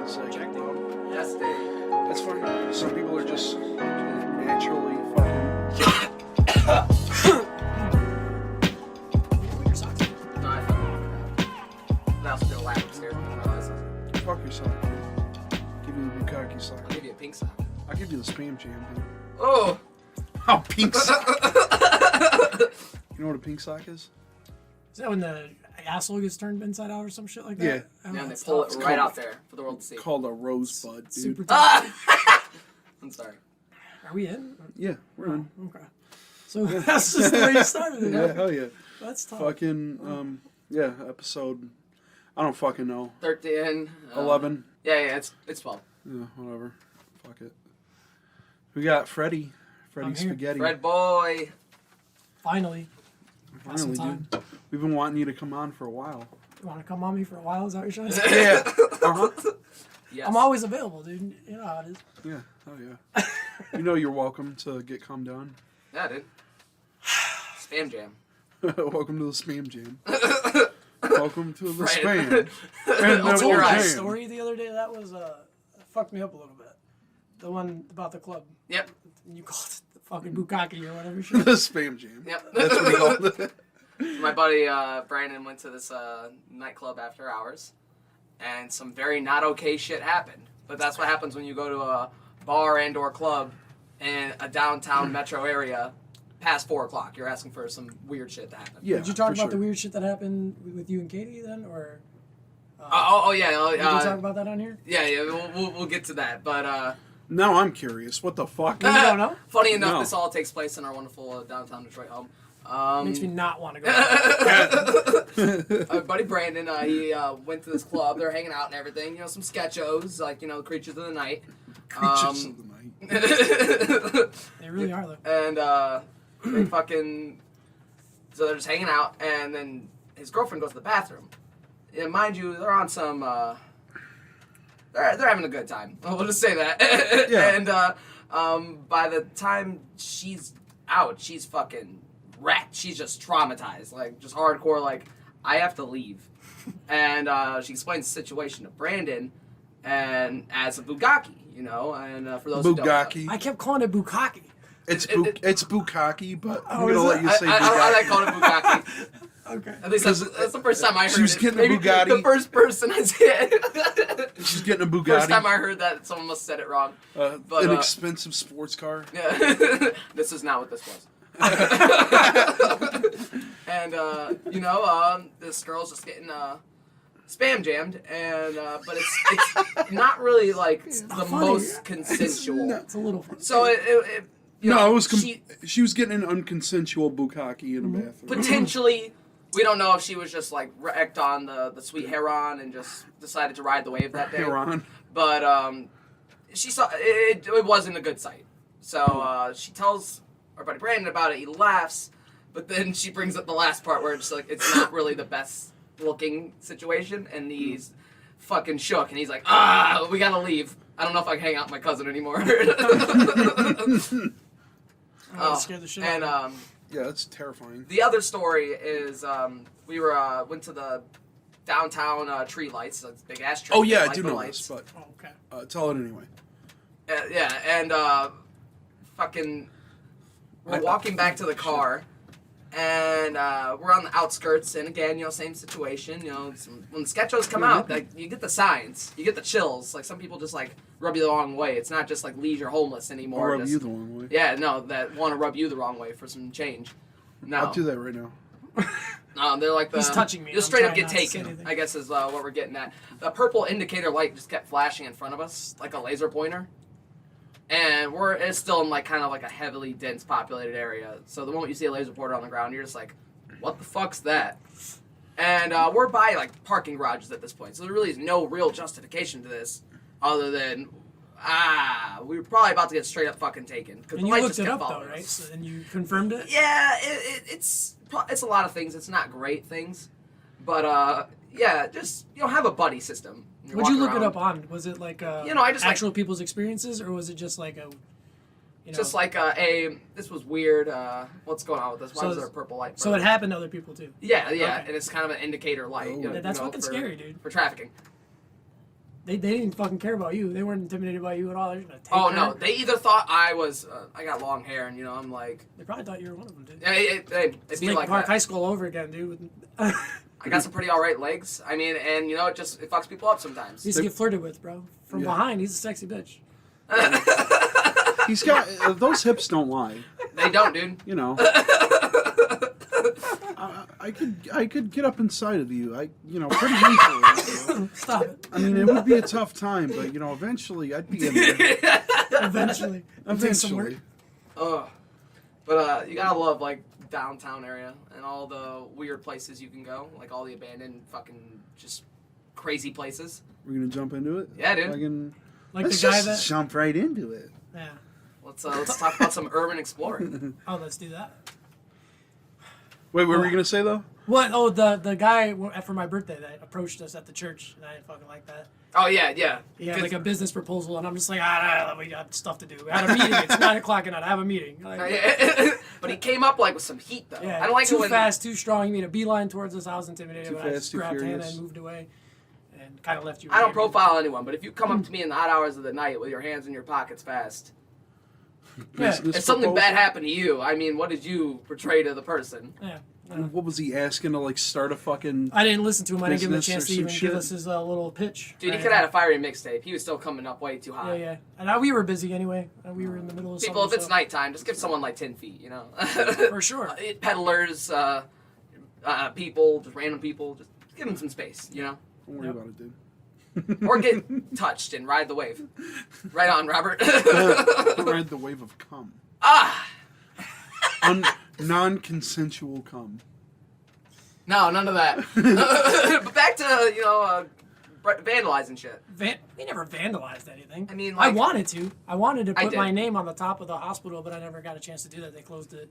It's like, Yes, Dave. that's fine. Some people are just naturally fucking. No, I fucking That was still loud upstairs. Fuck yourself, dude. Give me the bukkake sock. I'll give you a pink sock. I'll give you the spam jam, dude. Oh! Oh, pink sock. You know what a pink sock is? Is that when the asshole gets turned inside out or some shit like that? Yeah. Oh, Yeah, and they that's pull it tough. right out there for the world to see. Called a rosebud, dude. Super tough. I'm sorry. Are we in? Yeah, we're in. Okay. So that's just the way you started it. Yeah, hell yeah. That's tough. Fucking, yeah, episode, I don't fucking know. 13. 11. Yeah, it's 12. Yeah, whatever. Fuck it. We got Freddy I'm here. Spaghetti. Fred boy. Finally. Got some Finally, time. dude. We've been wanting you to come on for a while. You want to come on me for a while? Is that what you're trying to say? Yeah. Uh-huh. Yes. I'm always available, dude. You know how it is. Yeah, hell yeah. You know you're welcome to get calmed down. Yeah, dude. Spam jam. Welcome to the spam jam. Welcome to the Right. spam. And I the told you right. a jam. story the other day that was fucked me up a little bit. The one about the club. Yep. You called it the fucking bukkake or whatever shit. The spam jam. Yep. That's what he called it. My buddy Brandon went to this nightclub after hours, and some very not okay shit happened. But that's what happens when you go to a bar and/or club in a downtown metro area past 4 o'clock. You're asking for some weird shit to happen. Yeah, Did you talk for about the sure. weird shit that happened with you and Katie then, or? Yeah. Did you talk about that on here? Yeah. We'll get to that. But Now I'm curious. What the fuck? You don't know? funny enough, No. this all takes place in our wonderful downtown Detroit home. Makes me not want to go. Our buddy Brandon, he went to this club. They're hanging out and everything. You know, some sketchos, like, you know, creatures of the night. Creatures of the night. They really are though. And they fucking, so they're just hanging out, and then his girlfriend goes to the bathroom. And mind you, they're on some, they're having a good time. We'll just say that. Yeah. And by the time she's out, she's fucking wrecked. She's just traumatized, like just hardcore. Like, I have to leave. And she explains the situation to Brandon, and as a bukkake, you know. And for those who don't know, Bukkake. I kept calling it bukkake. It's bukkake, but I'm is gonna let it? you say I like bukkake. calling it bukkake. Okay. At least that's the first time I heard she was it. getting a Maybe Bugatti. the first person I said. She's getting a First time Bugatti, I heard that, someone must have said it wrong. But, an expensive sports car. Yeah. This is not what this was. And you know, this girl's just getting spam jammed, and but it's not really like the funny. most consensual. It's a little funny. So it you No, know, it was. she, She was getting an unconsensual bukkake in a bathroom. potentially. We don't know if she was just like wrecked on the sweet heron and just decided to ride the wave that day. Heron. But she saw it wasn't a good sight. So she tells our buddy Brandon about it. He laughs, but then she brings up the last part where it's like it's not really the best looking situation, and he's fucking shook, and he's like, we gotta leave. I don't know if I can hang out with my cousin anymore. Oh, scared the shit and out of Yeah, that's terrifying. the other story is we went to the downtown tree lights, so it's big ass tree. Oh yeah, I light do the know lights. this, but me. Oh, okay. tell it anyway. Yeah, and fucking, we're walking back to the car, and we're on the outskirts, and again, you know, same situation. You know, when the sketchos come out, like you get the signs, you get the chills. Like some people just like rub you the wrong way. It's not just like leisure homeless anymore. I'll rub just- you the wrong way. Yeah, no, that want to rub you the wrong way for some change. No, I'll do that right now. they're like the. He's touching me. Just I'm straight up trying get not to say taken. anything. I guess is what we're getting at. The purple indicator light just kept flashing in front of us like a laser pointer, and it's still in like kind of like a heavily dense populated area. So the moment you see a laser pointer on the ground, you're just like, what the fuck's that? And we're by like parking garages at this point, so there really is no real justification to this, other than we were probably about to get straight up fucking taken. And the you light looked just it kept up though, following right? us. So then you confirmed it. Yeah, it's a lot of things. It's not great things, but yeah, just have a buddy system. You're What'd you walking look it around. up on? Was it like I just actual people's experiences, or was it just like a? You know, Just like this was weird. What's going on with this? Why is there a purple light? So it happened to other people too. Yeah, Okay. and it's kind of an indicator light. Oh. That's fucking for, scary, dude. For trafficking. They didn't fucking care about you. They weren't intimidated by you at all. They're just gonna take Oh her. no, they either thought I was, I got long hair, and I'm like, They probably thought you were one of them, dude. it'd It's be like like Park that. High School all over again, dude. I got some pretty alright legs. I mean, and it fucks people up sometimes. He used to get flirted with, bro. From behind, he's a sexy bitch. He's got those hips don't lie. They don't, dude. You know. I could get up inside of you. Pretty easily. Stop it. I mean, it would be a tough time, but eventually I'd be in there. Eventually. I'm taking some work. Eventually. But you gotta love like downtown area and all the weird places you can go, like all the abandoned fucking just crazy places. We're gonna jump into it. Yeah, dude. Like Let's the guy just that. jump right into it. Yeah. Let's talk about some urban exploring. Oh, let's do that. Wait, what were you gonna say though? What? Oh, the guy for my birthday that approached us at the church, and I didn't fucking like that. Oh yeah. He had like a business proposal, and I'm just like, we got stuff to do. We had a meeting. It's 9 o'clock at night. I have a meeting. Like, But he came up like with some heat though. yeah, I don't like too it when fast, too strong. He made a beeline towards us. I was intimidated, Too but I fast, just too grabbed Hannah furious. and moved away, and kind of left you. I don't hanging. profile anyone, but if you come up to me in the odd hours of the night with your hands in your pockets fast, Yeah. if something bad happened to you, I mean, what did you portray to the person? Yeah. What was he asking to like start a fucking? I didn't listen to him. I didn't give him a business chance or to some even shit? give us his little pitch. Dude, he could have had a fiery mixtape. He was still coming up way too Yeah, high. yeah. And we were busy anyway. We were in the middle of People, if something. it's nighttime, just give someone like 10 feet, For sure. Peddlers, people, just random people, just give them some space, Don't worry about it, dude. Or get touched and ride the wave. Right on, Robert. Ride the wave of cum. Ah! Non-consensual cum. No, none of that. But back to, vandalizing shit. We never vandalized anything. I mean, I like- wanted to. I wanted to I put did. my name on the top of the hospital, but I never got a chance to do that. They closed it.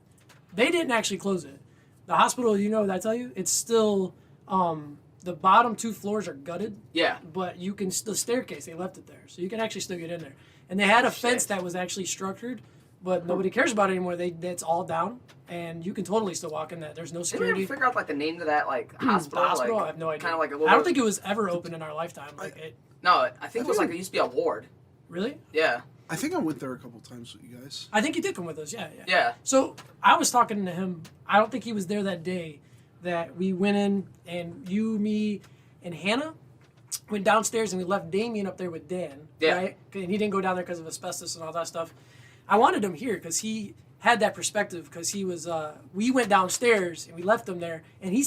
They didn't actually close it. The hospital, did I tell you? It's still, the bottom 2 floors are gutted, Yeah. but you can, the staircase, they left it there. So you can actually still get in there. And they had a fence that was actually structured, but nobody cares about it anymore. That's all down, and you can totally still walk in that. There's no Did we security. ever figure out, like, the name to that, like, hospital? The hospital, Like, I have no idea. Kind of like a little... I don't think it was ever open in our lifetime. No, I think it was, like, it used to be a ward. Really? Yeah. I think I went there a couple times with you guys. I think you did come with us, yeah. Yeah. So I was talking to him. I don't think he was there that day that we went in, and you, me, and Hannah went downstairs, and we left Damien up there with Dan. Yeah. Right? And he didn't go down there because of asbestos and all that stuff. I wanted him here because he had that perspective because he was, we went downstairs, and we left him there, and he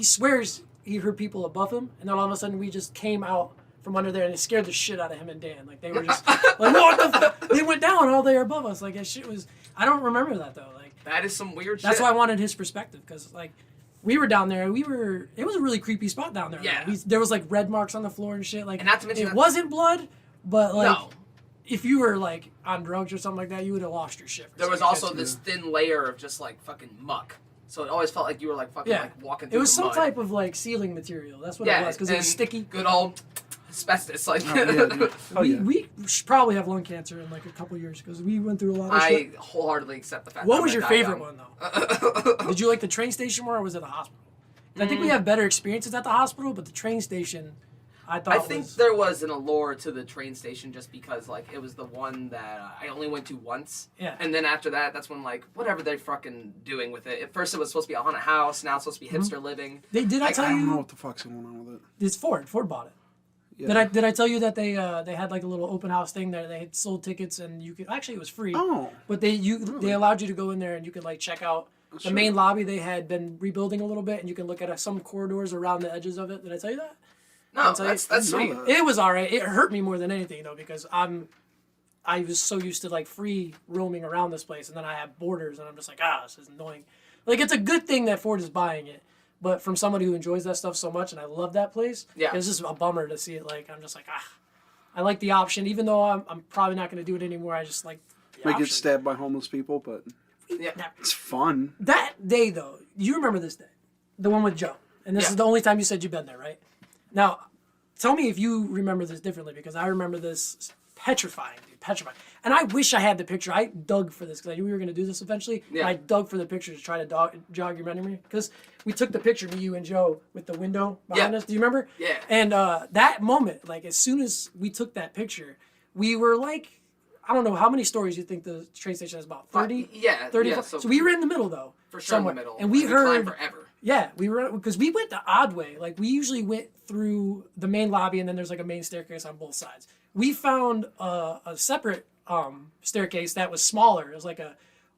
swears he heard people above him, and then all of a sudden we just came out from under there, and it scared the shit out of him and Dan. Like, they were just like, what the fuck? They went down all there above us. Like, that shit was, I don't remember that, though. Like, That is some weird shit. that's why I wanted his perspective, because, like, we were down there, it was a really creepy spot down there. Yeah. There was, like, red marks on the floor and shit. Like, And not to mention it that- wasn't blood, but, like, No. if you were, like, on drugs or something like that, you would have lost your shit. For There was seconds. also this thin layer of just, like, fucking muck. So it always felt like you were, like, fucking, Yeah. like, walking It through was the some mud. type of, like, sealing material. That's what Yeah, it was, because it was and sticky. Good old asbestos. Like, Oh, yeah, dude. Oh, yeah. We should probably have lung cancer in, like, a couple years, because we went through a lot of I shit. wholeheartedly accept the fact What that was I'm your gonna die favorite young. one, though? Did you like the train station more, or was it the hospital? I think we have better experiences at the hospital, but the train station, I thought I think there was an allure to the train station just because, like, it was the one that I only went to once. Yeah. And then after that, that's when, like, whatever they're fucking doing with it. At first, it was supposed to be a haunted house. Now it's supposed to be hipster living. Did I Like, tell I don't know you? what the fuck's going on with it. It's Ford. Ford bought it. Yeah. Did I tell you that they had like a little open house thing there? They had sold tickets and you could actually it was free. Oh. But they allowed you to go in there and you could like check out the Sure. main lobby. They had been rebuilding a little bit and you can look at some corridors around the edges of it. Did I tell you that? No, tell you- that's I didn't sweet. know that. It was alright. It hurt me more than anything though because I was so used to like free roaming around this place and then I have borders and I'm just like this is annoying. Like it's a good thing that Ford is buying it. But from somebody who enjoys that stuff so much, and I love that place, Yeah. it's just a bummer to see it. Like I'm just like, I like the option, even though I'm probably not going to do it anymore. I just like the Might option. get stabbed by homeless people, but Yeah. it's fun. That day though, you remember this day, the one with Joe, and this Yeah. is the only time you said you've been there, right? Now, tell me if you remember this differently because I remember this petrifying, dude, petrifying. And I wish I had the picture. I dug for this because I knew we were going to do this eventually. Yeah. I dug for the picture to try to jog your memory because we took the picture, me, you, and Joe, with the window behind us. Do you remember? Yeah. And that moment, like as soon as we took that picture, we were like, I don't know how many stories you think the train station has, about 30? Yeah. 30. Yeah, So we were in the middle though. For sure somewhere. in the middle. And we climbed heard forever. Yeah, we were because we went the odd way. Like we usually went through the main lobby and then there's like a main staircase on both sides. We found a separate staircase that was smaller. It was like a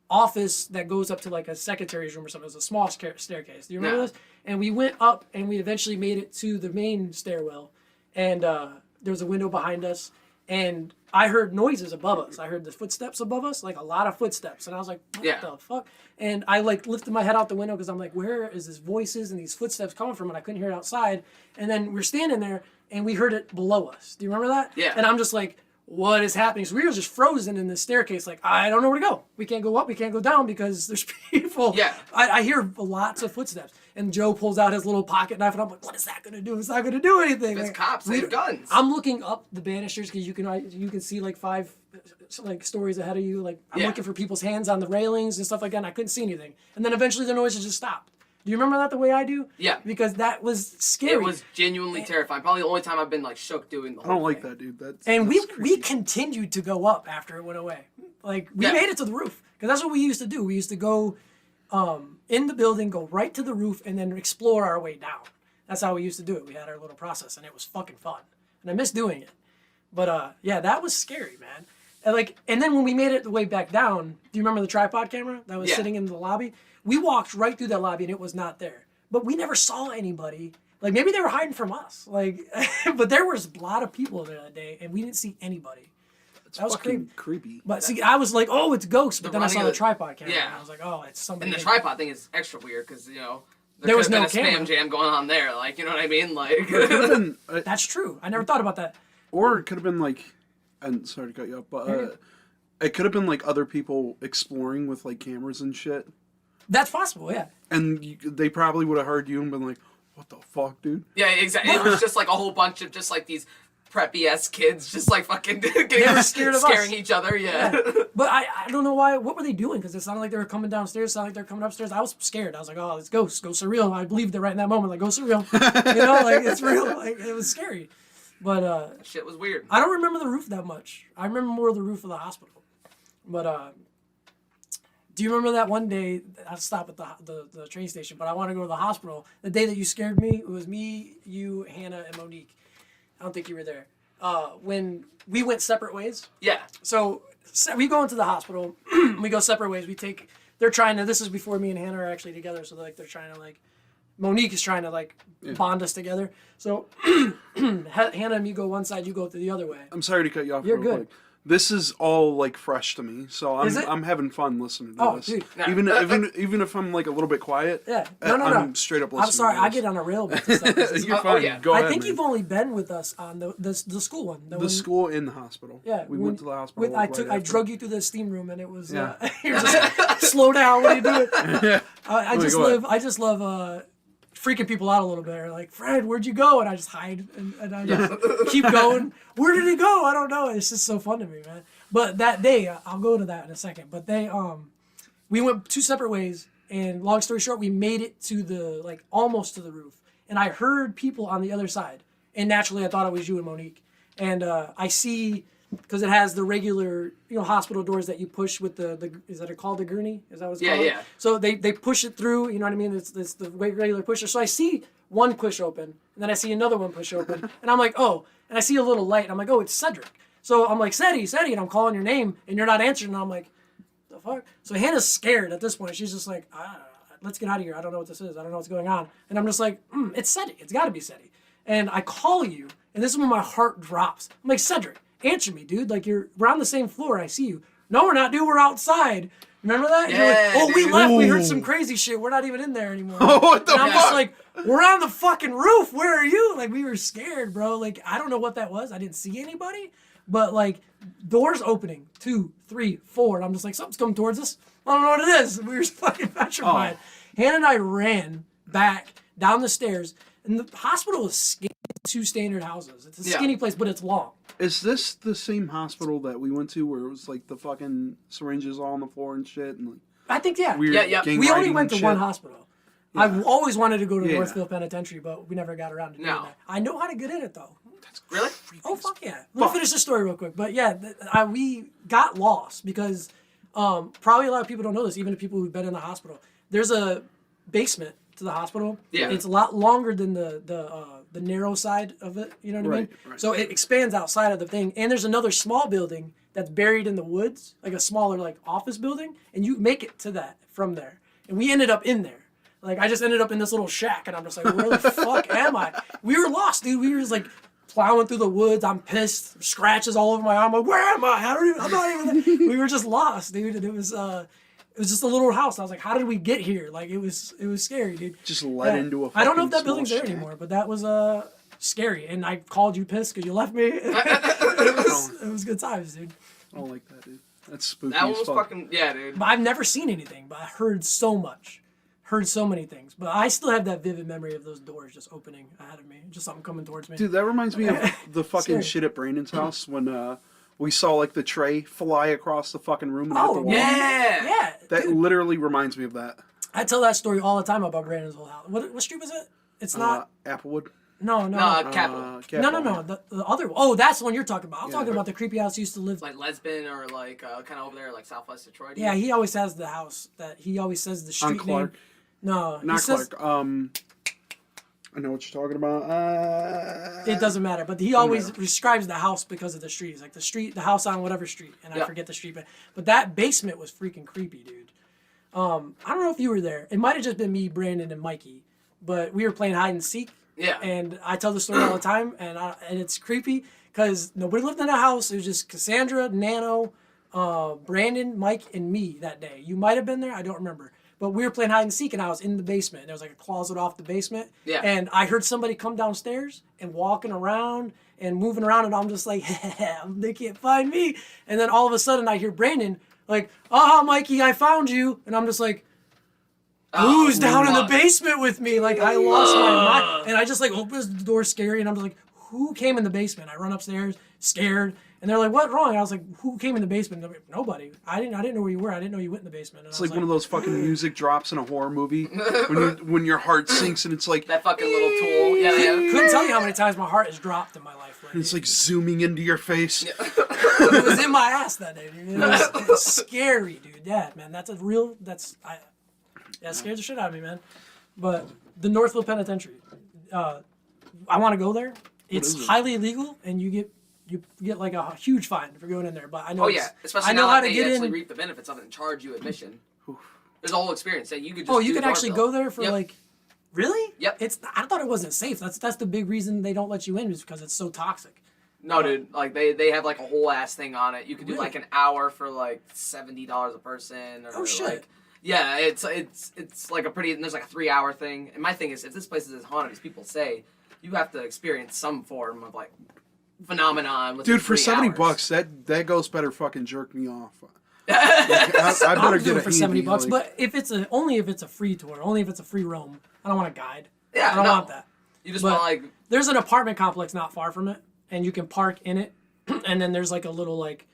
office that goes up to like a secretary's room or something. It was a small staircase. Do you remember this? And we went up and we eventually made it to the main stairwell. And there was a window behind us. And I heard noises above us. I heard the footsteps above us, like a lot of footsteps. And I was like, what the fuck? And I like lifted my head out the window because I'm like, where is this voices and these footsteps coming from? And I couldn't hear it outside. And then we're standing there and we heard it below us. Do you remember that? Yeah. And I'm just like, what is happening? So we were just frozen in the staircase. Like, I don't know where to go. We can't go up. We can't go down because there's people. Yeah. I hear lots of footsteps. And Joe pulls out his little pocket knife and I'm like, what is that going to do? It's not going to do anything. It's like, cops. They have guns. I'm looking up the banisters because you can see like 5 like stories ahead of you. Like I'm looking for people's hands on the railings and stuff like that. And I couldn't see anything. And then eventually the noises just stopped. Do you remember that the way I do? Yeah. Because that was scary. It was genuinely terrifying. Probably the only time I've been like shook doing the whole I don't like thing. that, dude. That's we creepy. continued to go up after it went away. Like we made it to the roof because that's what we used to do. We used to go in the building, go right to the roof, and then explore our way down. That's how we used to do it. We had our little process, and it was fucking fun. And I miss doing it. But yeah, that was scary, man. And then when we made it the way back down, do you remember the tripod camera that was sitting in the lobby? We walked right through that lobby, and it was not there. But we never saw anybody. Like maybe they were hiding from us. Like, but there was a lot of people there that day, and we didn't see anybody. That was fucking creepy. But see, I was like, oh, it's ghosts. But then I saw the tripod camera, yeah. and I was like, oh, it's somebody. And the tripod thing is extra weird because there was could no have been a camera. spam jam going on there. Like you know what I mean? Like It could have been, That's true. I never thought about that. or it could have been like, and sorry to cut you off, but it could have been like other people exploring with like cameras and shit. That's possible, yeah. And they probably would have heard you and been like, what the fuck, dude? yeah, exactly. It was just like a whole bunch of just like these preppy-ass kids just like fucking scared of scaring us. each other. Yeah. But I don't know why. What were they doing? Because it sounded like they were coming downstairs. It sounded like they were coming upstairs. I was scared. I was like, oh, it's ghosts. Ghosts are real. I believed it right in that moment. Like, ghosts are real. Like, it's real. Like, it was scary. But Shit was weird. I don't remember the roof that much. I remember more of the roof of the hospital. But do you remember that one day, I stopped at the train station, but I want to go to the hospital. The day that you scared me, it was me, you, Hannah, and Monique. I don't think you were there. When we went separate ways. Yeah. So we go into the hospital. We go separate ways. They're trying to, this is before me and Hannah are actually together. So they're trying to Monique is trying to bond us together. So Hannah and me go one side, you go to the other way. I'm sorry to cut you off. You're real good. quick. This is all like fresh to me, so Is it? I'm having fun listening to this. Dude. Even if I'm like a little bit quiet. Yeah. No. I'm straight up listening. I'm sorry. to I this. get on a rail with this stuff. You're fine. yeah. Go ahead. I think man. you've only been with us on the school one. The school in the hospital. Yeah, we went to the hospital. I drug you through the steam room, and it was you're just slow down. What are you doing? Yeah. I just love freaking people out a little bit. They're like, Fred, where'd you go? And I just hide and I just keep going. Where did he go? I don't know. It's just so fun to me, man. But that day, I'll go to that in a second. But we went 2 separate ways, and long story short, we made it to almost to the roof, and I heard people on the other side, and naturally, I thought it was you and Monique, and I see. Because it has the regular, hospital doors that you push with is that called the gurney? Is that what it's called? Yeah. So they push it through, you know what I mean? It's the regular pusher. So I see one push open, and then I see another one push open, and I'm like, oh, and I see a little light, and I'm like, oh, it's Cedric. So I'm like, Ceddy, and I'm calling your name, and you're not answering, and I'm like, the fuck? So Hannah's scared at this point. She's just like, let's get out of here. I don't know what this is. I don't know what's going on. And I'm just like, it's Ceddy. It's got to be Ceddy. And I call you, and this is when my heart drops. I'm like, Cedric. Answer me, dude. Like, we're on the same floor. I see you. No, we're not, dude. We're outside. Remember that? Yeah, you're like, oh, we dude. left. We heard Ooh. some crazy shit. We're not even in there anymore. Oh, what the and I'm fuck? just like, we're on the fucking roof. Where are you? Like, we were scared, bro. Like, I don't know what that was. I didn't see anybody. But, doors opening. 2, 3, 4. And I'm just like, something's coming towards us. I don't know what it is. We were fucking petrified. Hannah and I ran back down the stairs. And the hospital was scary. two standard houses. It's a Yeah. skinny place, but it's long. Is this the same hospital that we went to where it was like the fucking syringes all on the floor and shit and like I think, yeah. weird Yeah, yeah. gang We only writing went to and one shit? hospital. I've always wanted to go to Yeah. Northfield Penitentiary, but we never got around to doing No. that. I know how to get in it, though. Really? Oh, fuck yeah. Let me finish the story real quick. But yeah, we got lost because probably a lot of people don't know this, even the people who've been in the hospital. There's a basement to the hospital. Yeah. It's a lot longer than the narrow side of it, you know what I mean? Right. So it expands outside of the thing. And there's another small building that's buried in the woods, like a smaller like office building, and you make it to that from there. And we ended up in there. Like, I just ended up in this little shack, and I'm just like, where the fuck am I? We were lost, dude. We were just, like, plowing through the woods. I'm pissed. Scratches all over my arm. I'm like, where am I? I'm not even there. We were just lost, dude. And it was just a little house. I was like, how did we get here? Like, it was scary, dude. Just led into a I don't know if that fucking building's small there shack. anymore, but that was scary. And I called you pissed because you left me. It was good times, dude. I don't like that, dude. That's spooky That as was fuck. fucking yeah, dude. But I've never seen anything, but I heard so much. Heard so many things. But I still have that vivid memory of those doors just opening ahead of me. Just something coming towards me. Dude, that reminds me of the fucking Scary. shit at Brandon's house when we saw like the tray fly across the fucking room and hit the Oh, wall. Yeah. Yeah. That Dude, literally reminds me of that. I tell that story all the time about Brandon's old house. What street was it? It's not. Applewood. No. No, Capital. No. Capitol. The other. Oh, that's the one you're talking about. I'm Yeah. talking about the creepy house he used to live. Like Lesbian or like kind of over there, like Southwest Detroit. Yeah, he always has the house that he always says the street On Clark. name. No, he Not says, Clark. I know what you're talking about. It doesn't matter, but he always describes the house because of the street. He's like the house on whatever street, and I Yeah. forget the street. But that basement was freaking creepy, dude. I don't know if you were there. It might have just been me, Brandon, and Mikey, but we were playing hide and seek. Yeah. And I tell the story all the time, and it's creepy because nobody lived in the house. It was just Cassandra, Nano, Brandon, Mike, and me that day. You might have been there. I don't remember. But we were playing hide and seek, and I was in the basement. There was like a closet off the basement. Yeah. And I heard somebody come downstairs and walking around and moving around, and I'm just like, they can't find me. And then all of a sudden, I hear Brandon like, Mikey, I found you. And I'm just like, who's down in the basement with me? Like, I lost my mind. And I just like opens the door scary, and I'm just like, who came in the basement? I run upstairs, scared. And they're like, what wrong? And I was like, who came in the basement? They're like, nobody. I didn't know where you were. I didn't know you went in the basement. And It's like one of those fucking music drops in a horror movie when your heart sinks and it's like That fucking little tool. Yeah, yeah. couldn't tell you how many times my heart has dropped in my life. Like, it's like zooming into your face. it was in my ass that day, dude. It was scary, dude. Yeah, man, that scared the shit out of me, man. But the Northfield Penitentiary, I want to go there. It's is it? highly illegal, and you get like a huge fine for going in there. But I know. Oh yeah, especially I know now how that to they get actually in. reap the benefits of it and charge you admission. There's a whole experience that you could just. Oh, you do can the actually door go there for Yep. like. Really? Yep. I thought it wasn't safe. That's the big reason they don't let you in is because it's so toxic. No, dude. Like they have like a whole ass thing on it. You could do Really? like an hour for like $70 a person. Or Oh, shit. Like, yeah, it's like a pretty. And there's like a 3-hour thing. And my thing is, if this place is as haunted as people say, you have to experience some form of like phenomenon. Within Dude, for 3 $70, hours. that ghost better fucking jerk me off. I I'll better do get it a for $70. like, But if it's only if it's a free tour, only if it's a free roam. I don't want a guide. Yeah, I don't no. want that. You just But- want to like. There's an apartment complex not far from it, and you can park in it. And then there's like a little like,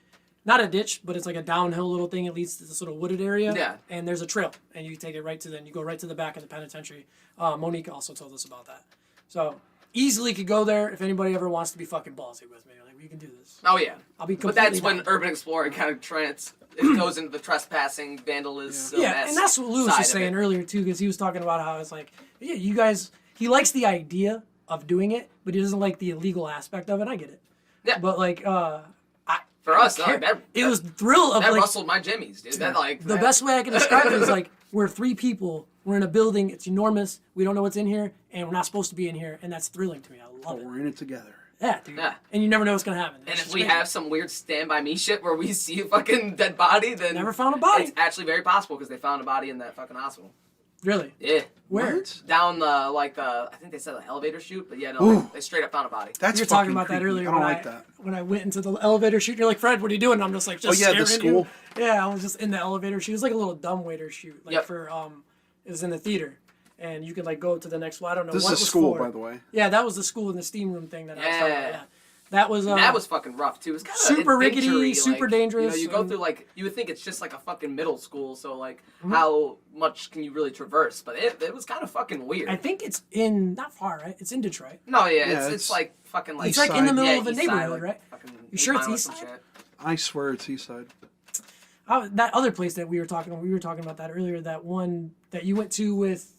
not a ditch, but it's like a downhill little thing. It leads to this little wooded area. Yeah. And there's a trail, and you take it right to then you go right to the back of the penitentiary. Monique also told us about that. So easily could go there if anybody ever wants to be fucking ballsy with me. Like we can do this. Oh yeah. I'll be But completely that's when down. urban exploring kind of it goes into the trespassing, vandalism. Yeah, and that's what Lewis side was of saying it. earlier too, because he was talking about how it's like, yeah, you guys. He likes the idea of doing it, but he doesn't like the illegal aspect of it. I get it. Yeah. But like, For us, care. like, that, it was the thrill of that like rustled my jimmies, dude. That like the that- best way I can describe it is like we're 3 people. We're in a building. It's enormous. We don't know what's in here, and we're not supposed to be in here, and that's thrilling to me. I oh, love it. we're in it together. Yeah, dude. Yeah. And you never know what's gonna happen. And It's if just we crazy. have some weird Stand By Me shit where we see a fucking dead body, then Never found a body. It's actually very possible because they found a body in that fucking hospital. Really, Yeah. where? What? Down I think they said the elevator chute, but yeah, no, Ooh. they straight up found a body. That's You were talking fucking about that creepy. earlier I don't when like that. when I went into the elevator chute. You're like, Fred, what are you doing? And I'm just like, just Oh, yeah, the staring at you. school. Yeah, I was just in the elevator chute. It was like a little dumbwaiter chute, like Yep. for it was in the theater, and you could like go to the next floor. I don't know. This what is it was school, for. by the way. Yeah, that was the school in the steam room thing that I was talking about. Yeah. That was fucking rough too. It was kind of super rickety, super dangerous. You go through like you would think it's just like a fucking middle school, so like how much can you really traverse? But it was kind of fucking weird. I think it's in not far, right? It's in Detroit. No, it's like fucking like it's like in the middle of a East Side, neighborhood, like, right? You sure it's East Side? I swear it's East Side. That other place that we were talking about that earlier. That one that you went to with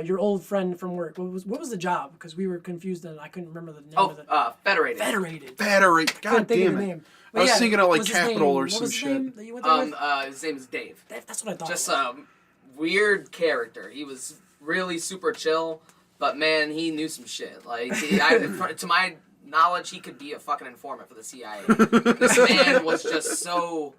your old friend from work. What was the job? Because we were confused and I couldn't remember the name of it. Federated. Federated. God damn it. I was thinking of like Capital or some shit. What was his name that you went there with? His name is Dave. That's what I thought. Just weird character. He was really super chill, but man, he knew some shit. Like to my knowledge, he could be a fucking informant for the CIA. This man was just so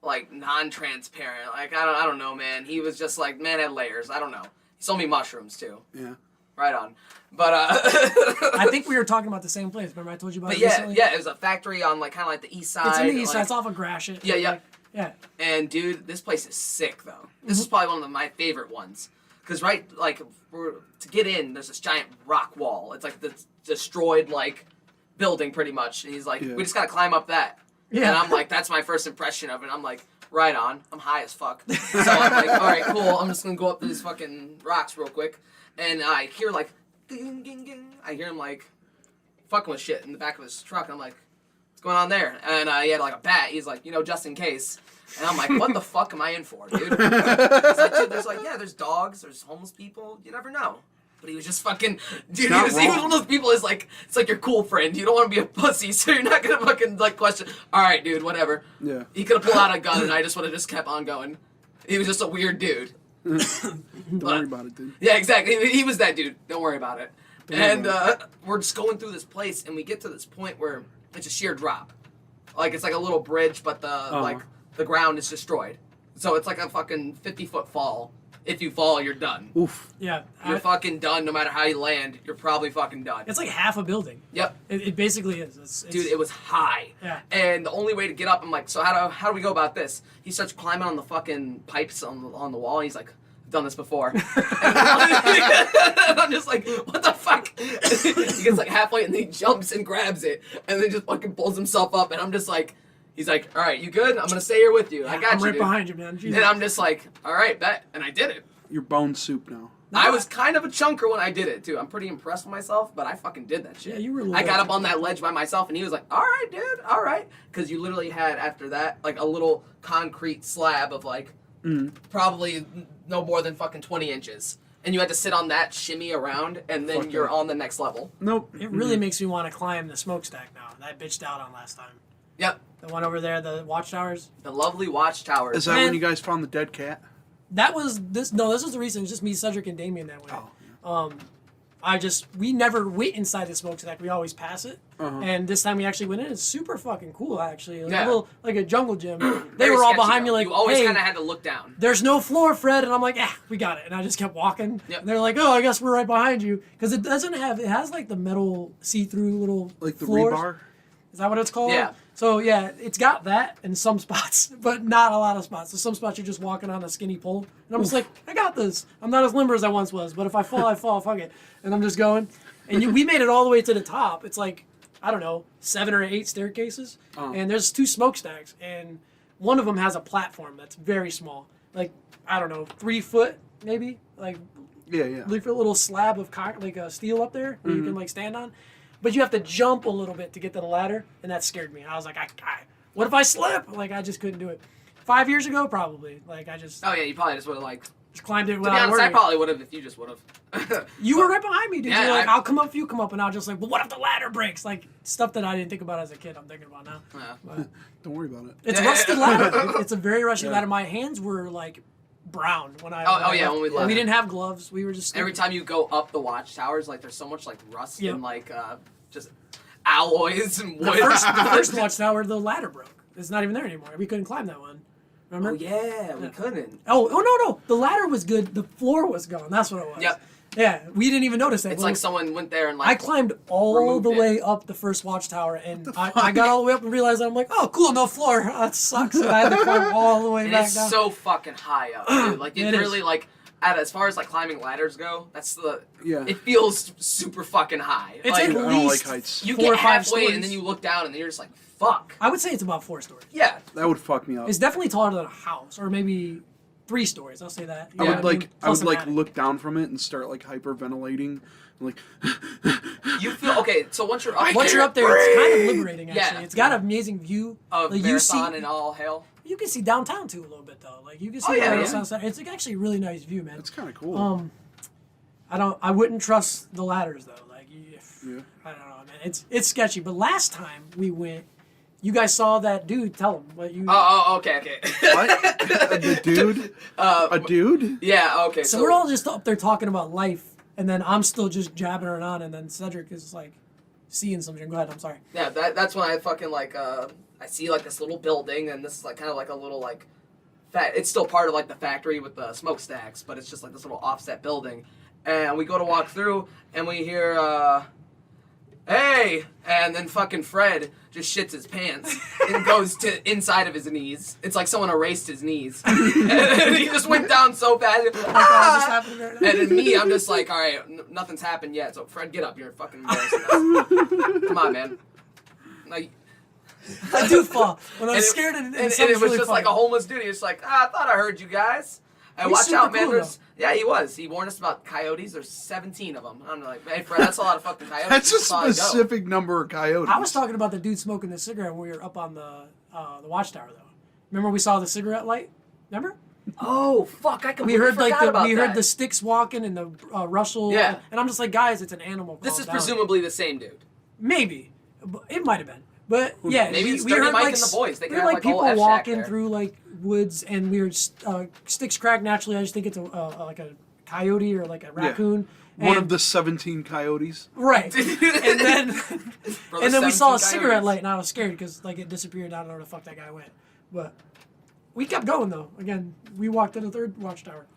like non-transparent. Like I don't know, man. He was just like had layers. I don't know. He sold me mushrooms too. Yeah. Right on. But I think we were talking about the same place. Remember I told you about it recently? Yeah, it was a factory on like kind of like the east side. It's in the east side. It's off of Gratiot. Yeah. Yeah. And dude, this place is sick though. This is probably one of my favorite ones. Cause to get in, there's this giant rock wall. It's like the destroyed like building pretty much. And he's like, we just gotta climb up that. Yeah. And I'm like, that's my first impression of it. I'm like, right on. I'm high as fuck. So I'm like, all right, cool. I'm just gonna go up these fucking rocks real quick. And I hear like, ding, ding, ding. I hear him like fucking with shit in the back of his truck. And I'm like, what's going on there? And he had like a bat. He's like, just in case. And I'm like, what the fuck am I in for, dude? He's like, dude, there's dogs, there's homeless people. You never know. But he was just fucking, dude, he was one of those people is like, it's like your cool friend. You don't want to be a pussy, so you're not going to fucking like question, all right, dude, whatever. Yeah. He could have pulled out a gun and I just would have just kept on going. He was just a weird dude. Don't worry about it, dude. Yeah, exactly. He was that dude. Don't worry about it. We're just going through this place and we get to this point where it's a sheer drop. Like it's like a little bridge, but the ground is destroyed. So it's like a fucking 50-foot fall. If you fall, you're done. Oof. Yeah. You're fucking done no matter how you land. You're probably fucking done. It's like half a building. Yep. It basically is. It's, dude, it was high. Yeah. And the only way to get up, I'm like, so how do we go about this? He starts climbing on the fucking pipes on the wall. And he's like, I've done this before. And I'm just like, what the fuck? He gets like halfway and then he jumps and grabs it. And then just fucking pulls himself up. And I'm just like, he's like, all right, you good? I'm going to stay here with you. Yeah, I got I'm you, right dude. behind you, man. Jesus. And I'm just like, all right, bet. And I did it. You're bone soup now. I was kind of a chunker when I did it, too. I'm pretty impressed with myself, but I fucking did that shit. Yeah, you were I got up on that ledge by myself, and he was like, all right, dude, all right. Because you literally had, after that, like a little concrete slab of like probably no more than fucking 20 inches. And you had to sit on that, shimmy around, and then you're on the next level. Nope. It really makes me want to climb the smokestack now. That bitched out on last time. Yep. The one over there, the watchtowers. The lovely watchtowers. Is that when you guys found the dead cat? That was this. No, this was the reason. It was just me, Cedric, and Damien that way. Oh, yeah. We never wait inside the smokestack. We always pass it. And this time we actually went in. It's super fucking cool, actually. Like a jungle gym. They were all behind me like, you always hey, kind of had to look down. There's no floor, Fred. And I'm like, we got it. And I just kept walking. Yep. And they're like, oh, I guess we're right behind you. Because it has like the metal see-through little like the floors. rebar? Is that what it's called? Yeah. So, yeah, it's got that in some spots, but not a lot of spots. So some spots you're just walking on a skinny pole. And I'm just like, I got this. I'm not as limber as I once was, but if I fall, I fall. Fuck it. And I'm just going. And we made it all the way to the top. It's like, I don't know, 7 or 8 staircases. And there's 2 smokestacks. And one of them has a platform that's very small. Like, I don't know, 3 foot maybe? Like, yeah. Like a little slab of steel up there that you can like stand on. But you have to jump a little bit to get to the ladder, and that scared me. I was like, what if I slip? Like, I just couldn't do it. 5 years ago, probably. Like, I just... Oh, yeah, you probably just would have, like... Just climbed it without without worrying. I probably would have if you just would have. You were right behind me, dude. Yeah, You're like, I'll come up if you come up, and I was just like, well, what if the ladder breaks? Like, stuff that I didn't think about as a kid, I'm thinking about now. Yeah. But don't worry about it. It's a rusty ladder. It's a very rusty ladder. My hands were, like... brown when I when we left. We didn't have gloves. We were just every time you go up the watchtowers, like there's so much like rust and like just alloys and wood. The first watchtower, the ladder broke. It's not even there anymore. We couldn't climb that one. Remember? Oh yeah, we couldn't. Oh no! The ladder was good. The floor was gone. That's what it was. Yep. Yeah, we didn't even notice that. It's like someone went there and like I climbed all the way up the first watchtower, and I got all the way up and realized that I'm like, oh, cool, no floor. That sucks. And I had to climb all the way back down. It's so fucking high up, dude. Like it really like as far as like climbing ladders go, that's the. Yeah. It feels super fucking high. It's like, at I don't least like heights. you 4 get or 5 halfway stories. and then you look down and then you're just like, fuck. I would say it's about 4 stories. Yeah. That would fuck me up. It's definitely taller than a house, or maybe 3 stories. I'll say that. I You know would what like I Plus would an like attic. look down from it and start like hyperventilating, like. You feel okay. So once you're up, Once you're up there, it's kind of liberating. Actually, Yeah. it's got an amazing view. of Like, Marathon and all hell. You can see downtown too a little bit though. Like you can see Oh, yeah, the yeah. sunset. It's actually a really nice view, man. It's kind of cool. I wouldn't trust the ladders though. Like, Yeah. I don't know, man. It's sketchy. But last time we went, you guys saw that dude. Tell him what you. Oh, okay. What? The dude? A dude? Yeah, okay. So we're all just up there talking about life, and then I'm still just jabbing it on, and then Cedric is like seeing something. Go ahead. I'm sorry. Yeah, that's when I fucking like I see like this little building and this is like kind of like a little like it's still part of like the factory with the smokestacks, but it's just like this little offset building. And we go to walk through and we hear hey, and then fucking Fred just shits his pants and goes to inside of his knees. It's like someone erased his knees. And he just went down so fast. Ah! And then me, I'm just like, all right, nothing's happened yet. So Fred, get up. You're fucking embarrassing us. Come on, man. Like, I do fall when I'm and scared, and it was really just like a homeless dude. He was like, I thought I heard you guys. And He's watch super out, man. cool, There's, yeah, he was. He warned us about coyotes. There's 17 of them. I'm like, hey, Fred, that's a lot of fucking coyotes. That's a Just probably go. specific number of coyotes. I was talking about the dude smoking the cigarette when we were up on the watchtower, though. Remember we saw the cigarette light? Remember? Oh, fuck. I We completely heard like forgot about we that. heard the sticks walking and the rustle. Yeah. And I'm just like, guys, it's an animal. This calm is down. presumably the same dude. Maybe. It might have been. But yeah, Maybe we, it's we Dirty heard Mike like and the boys. They we could heard have, like like, a whole people F-shack walking there. through like woods, and we heard sticks crack naturally. I just think it's like a coyote or like a raccoon. One And- of the 17 coyotes. right. And then For and the then we saw a 17 cigarette coyotes. light, and I was scared because like it disappeared. I don't know where the fuck that guy went, but we kept going though. Again, we walked to the third watchtower,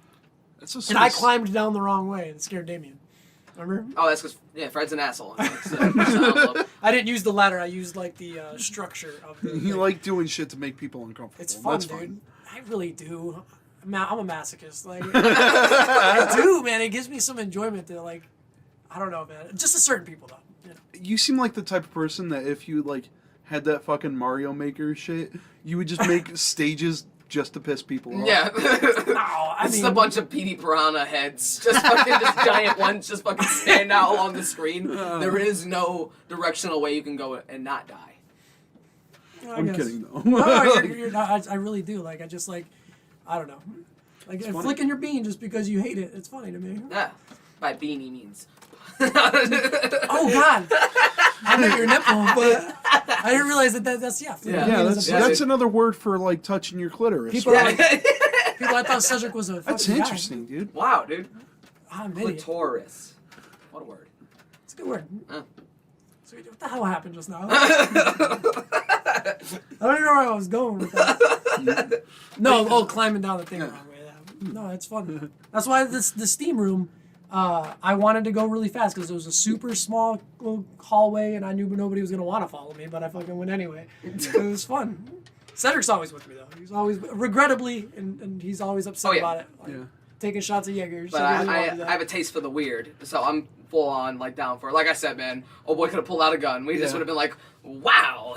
That's a and I climbed down the wrong way and scared Damien. Remember? Oh, that's because, yeah, Fred's an asshole. So, I didn't use the ladder. I used like the structure of the. You like doing shit to make people uncomfortable. It's fun, That's dude. I really do. I'm a masochist. Like I do, man. It gives me some enjoyment to like. I don't know, man. Just to certain people, though. You know. You seem like the type of person that if you like had that fucking Mario Maker shit, you would just make stages just to piss people off. yeah. No, I It's mean, a bunch of Petey Piranha heads. Just fucking just giant ones just fucking stand out along the screen. There is no directional way you can go and not die. I I'm guess. kidding though. No, you're not, I really do. Like I just like, I don't know. Like flicking your bean just because you hate it. It's funny to me. Yeah. By beanie means. Oh God. I know your nipple, but I didn't realize that's Yeah. Yeah, that's another word for like touching your clitoris. People, right? people, I thought Cedric was a fucking That's guy. interesting, dude. Wow, dude. I'm an idiot. Clitoris. What a word. It's a good word. Oh. So what the hell happened just now? I don't even know where I was going with that. No, climbing down the thing the wrong way. No, it's fun. That's why the steam room, I wanted to go really fast because it was a super small little hallway and I knew nobody was going to want to follow me, but I fucking went anyway. It was fun. Cedric's always with me, though. He's always, regrettably, and he's always upset about it. Like, Yeah. taking shots at Jaegers. But I have a taste for the weird, so I'm full on like down for it. Like I said, man, oh boy could have pulled out a gun. We just would have been like, wow.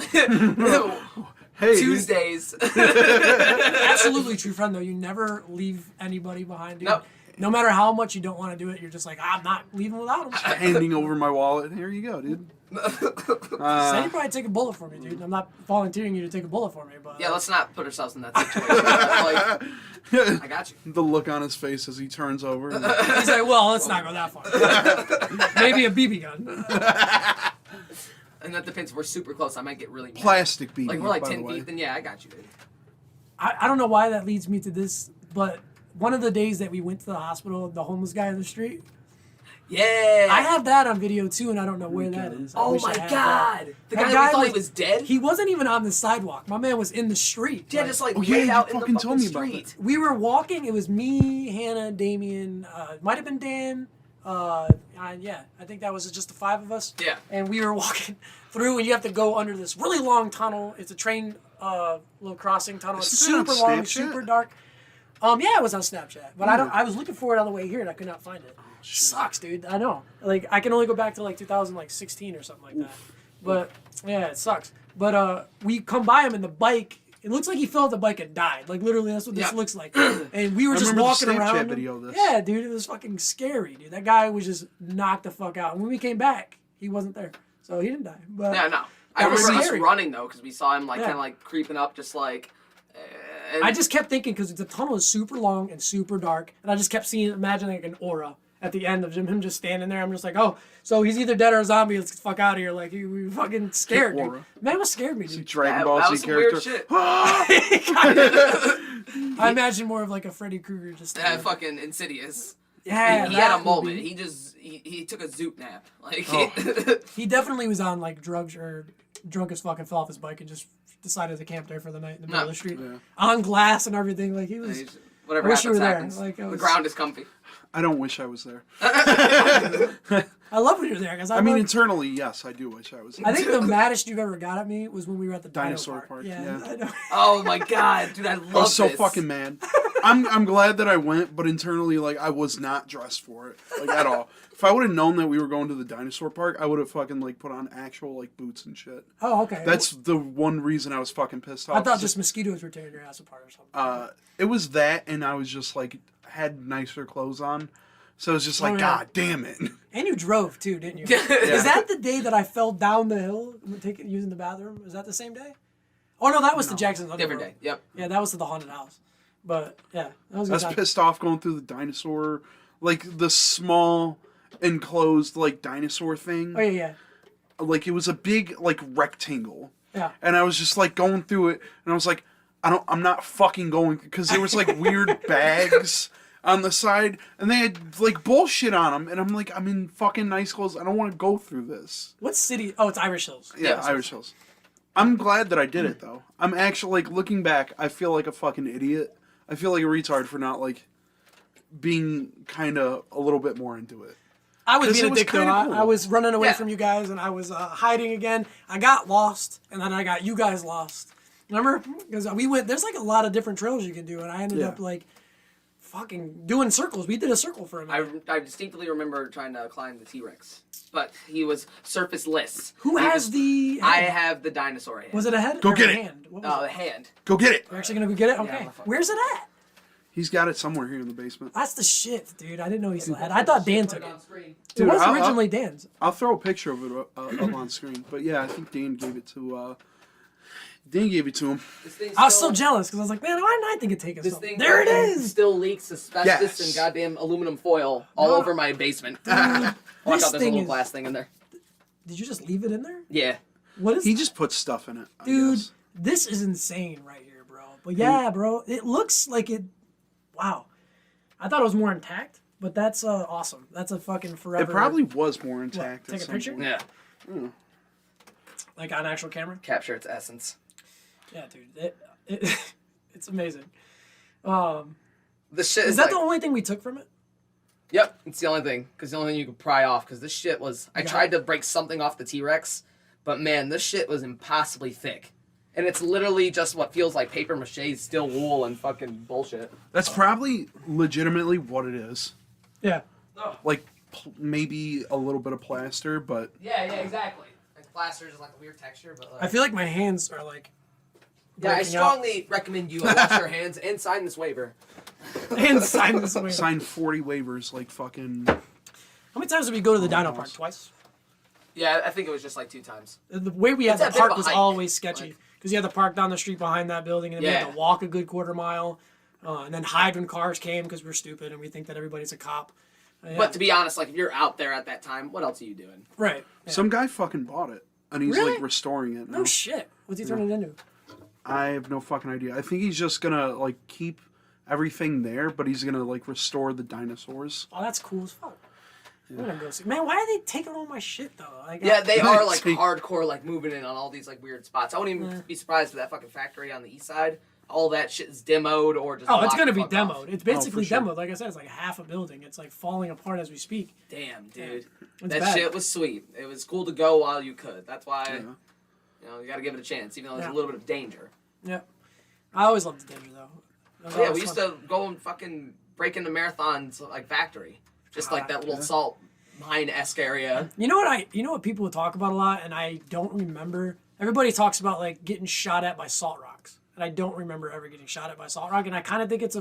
Hey, Tuesdays. Absolutely true friend, though. You never leave anybody behind, dude. Nope. No matter how much you don't want to do it, you're just like, I'm not leaving without him. handing over my wallet. Here you go, dude. Sandy probably take a bullet for me, dude. I'm not volunteering you to take a bullet for me, but Yeah, let's not put ourselves in that situation. Like, I got you. The look on his face as he turns over. he's like, well, let's not go that far. Maybe a BB gun. And that depends. If we're super close, I might get really mad. Plastic beat. Like we're like by 10 the way. feet, then yeah, I got you, dude. I don't know why that leads me to this, but one of the days that we went to the hospital, the homeless guy in the street, Yeah. I have that on video too, and I don't know where that is. I Oh wish I my had god. that. The That guy, guy we thought he was- was dead? He wasn't even on the sidewalk. My man was in the street. Yeah, Like, just like Oh, yeah, laid you out in the fucking fucking told me about street. we were walking. It was me, Hannah, Damien. It might have been Dan. Yeah, I think that was just the 5 of us. Yeah. And we were walking through, and you have to go under this really long tunnel. It's a train, little crossing tunnel. It's Isn't that super on long, Snapchat? super dark. Yeah, it was on Snapchat, but I was looking for it on the way here and I could not find it. shit. Sucks, dude. I know. Like I can only go back to like 2016 or something like that. But yeah, it sucks. But we come by him and the bike. It looks like he fell off the bike and died. Like literally, that's what this looks like. And we were just walking around. Video of this. Yeah, dude, it was fucking scary, dude. That guy was just knocked the fuck out. And when we came back, he wasn't there, so he didn't die. But Yeah, no. I that was remember us scary. running though, because we saw him like Yeah. kind of like creeping up, just like. And I just kept thinking because the tunnel is super long and super dark, and I just kept imagining like an aura at the end of him just standing there. I'm just like, oh, so he's either dead or a zombie. Let's get the fuck out of here. Like, we fucking scared, dude. Aura. Man, what scared me, See dude? Dragon that Ball was Z some weird character. shit. I imagine more of like a Freddy Krueger just. Fucking Insidious. Yeah, he had that a would moment. be- He took a zoot nap. Like He definitely was on like drugs or drunk as fucking fell off his bike and just decided to camp there for the night in the middle of the street Yeah. on glass and everything. Like he was. whatever I wish you happens, were there. happens. Like, I The was- ground is comfy. I don't wish I was there. I love when you're there because I mean, internally, yes, I do wish I was there. I think the maddest you've ever got at me was when we were at the Dinosaur Dino Park, Yeah, yeah. I know. Oh my god, dude, I love I was so this. fucking mad. I'm glad that I went, but internally, like, I was not dressed for it, like, at all. If I would have known that we were going to the dinosaur park, I would have fucking, like, put on actual, like, boots and shit. Oh, okay. That's the one reason I was fucking pissed off. I thought just mosquitoes were tearing your ass apart or something. It was that, and I was just, like, had nicer clothes on. So it was just like, yeah. God damn it. And you drove too, didn't you? Yeah. Is that the day that I fell down the hill using the bathroom? Is that the same day? Oh no, that was the Jackson's Different Underworld. day. Yep. Yeah, that was to the haunted house. But yeah, that was a I good was time. pissed off going through the dinosaur, like, the small enclosed, like, dinosaur thing. Oh yeah. Like, it was a big, like, rectangle. Yeah. And I was just, like, going through it, and I was like, I'm not fucking going, because there was, like, weird bags on the side, and they had, like, bullshit on them, and I'm like, I'm in fucking nice clothes, I don't want to go through this. What city? Oh, it's Irish Hills. Yeah, Irish Hills. I'm glad that I did it, though. I'm actually, like, looking back, I feel like a fucking idiot. I feel like a retard for not, like, being kind of a little bit more into it. I was 'Cause being it a was dick though. kinda cool. I was running away Yeah. from you guys, and I was hiding again. I got lost, and then I got you guys lost. Remember? Because we went. There's like a lot of different trails you can do, and I ended Yeah. up like fucking doing circles. We did a circle for a minute. I distinctly remember trying to climb the T-Rex, but he was surface-less. Who He has was- the? I Head? have the dinosaur head. Was it a head? Go or get a it. Hand? What was The it? hand. Go get it! We're actually gonna go get it. Okay. motherfucker. Where's it at? He's got it somewhere here in the basement. That's the shit, dude. I didn't know he still had it. I thought Dan took it. It Dude, was I'll- originally Dan's. I'll throw a picture of it up on screen. But yeah, I think Dan gave it to him. I was so jealous because I was like, man, why didn't I think of taking This something? thing There it fucking is. Still leaks asbestos Yes. and goddamn aluminum foil all No. over my basement. Watch This out, there's a thing little is- glass thing in there. Did you just leave it in there? Yeah. What is? He just puts stuff in it. I Dude, guess. this is insane right here, bro. But yeah, bro, it looks like it. Wow, I thought it was more intact, but that's awesome. That's a fucking forever. It probably was more intact. Take at a some picture? point. Yeah. like on actual camera. Capture its essence. Yeah, dude, it's amazing. This shit Is is that like, the only thing we took from it? Yep, it's the only thing. Because the only thing you could pry off. Because this shit was... I Yeah. tried to break something off the T-Rex. But man, this shit was impossibly thick. And it's literally just what feels like paper mache, still wool, and fucking bullshit. That's probably legitimately what it is. Yeah. Like, maybe a little bit of plaster, but Yeah, exactly. Like plaster is like a weird texture, but like... I feel like my hands are like. Yeah, I breaking out. strongly recommend you wash your hands and sign this waiver. And sign this away. signed 40 waivers like fucking... How many times did we go to the Dino Park? Twice. Yeah, I think it was just like 2 times. The way we had It's a the bit park of a was hike. always sketchy Like- because you had to park down the street behind that building, and then we had Yeah. to walk a good quarter mile, and then hide when cars came because we're stupid and we think that everybody's a cop. Yeah. But to be honest, like if you're out there at that time, what else are you doing? right, yeah. Some guy fucking bought it, and he's Really? like restoring it now. No shit. What's he turning it into? I have no fucking idea. I think he's just gonna like keep everything there, but he's gonna like restore the dinosaurs. Oh, that's cool as fuck. I'm gonna go see. Man, why are they taking all my shit though? Like, Yeah, they are like See- hardcore, like moving in on all these like weird spots. I wouldn't even be surprised if that fucking factory on the east side, all that shit is demoed or just. Oh, it's blocked gonna the be fuck demoed. off. It's basically for sure. demoed. Like I said, it's like half a building. It's like falling apart as we speak. Damn, dude, It's that bad. shit was sweet. It was cool to go while you could. That's why, Yeah. you know, you got to give it a chance, even though there's Yeah. a little bit of danger. Yeah. I always loved the danger though. Oh, yeah, we used to go and fucking break into marathons like factory, just like that little salt mine-esque area. You know what people talk about a lot, and I don't remember. Everybody talks about like getting shot at by salt rocks, and I don't remember ever getting shot at by salt rock. And I kind of think it's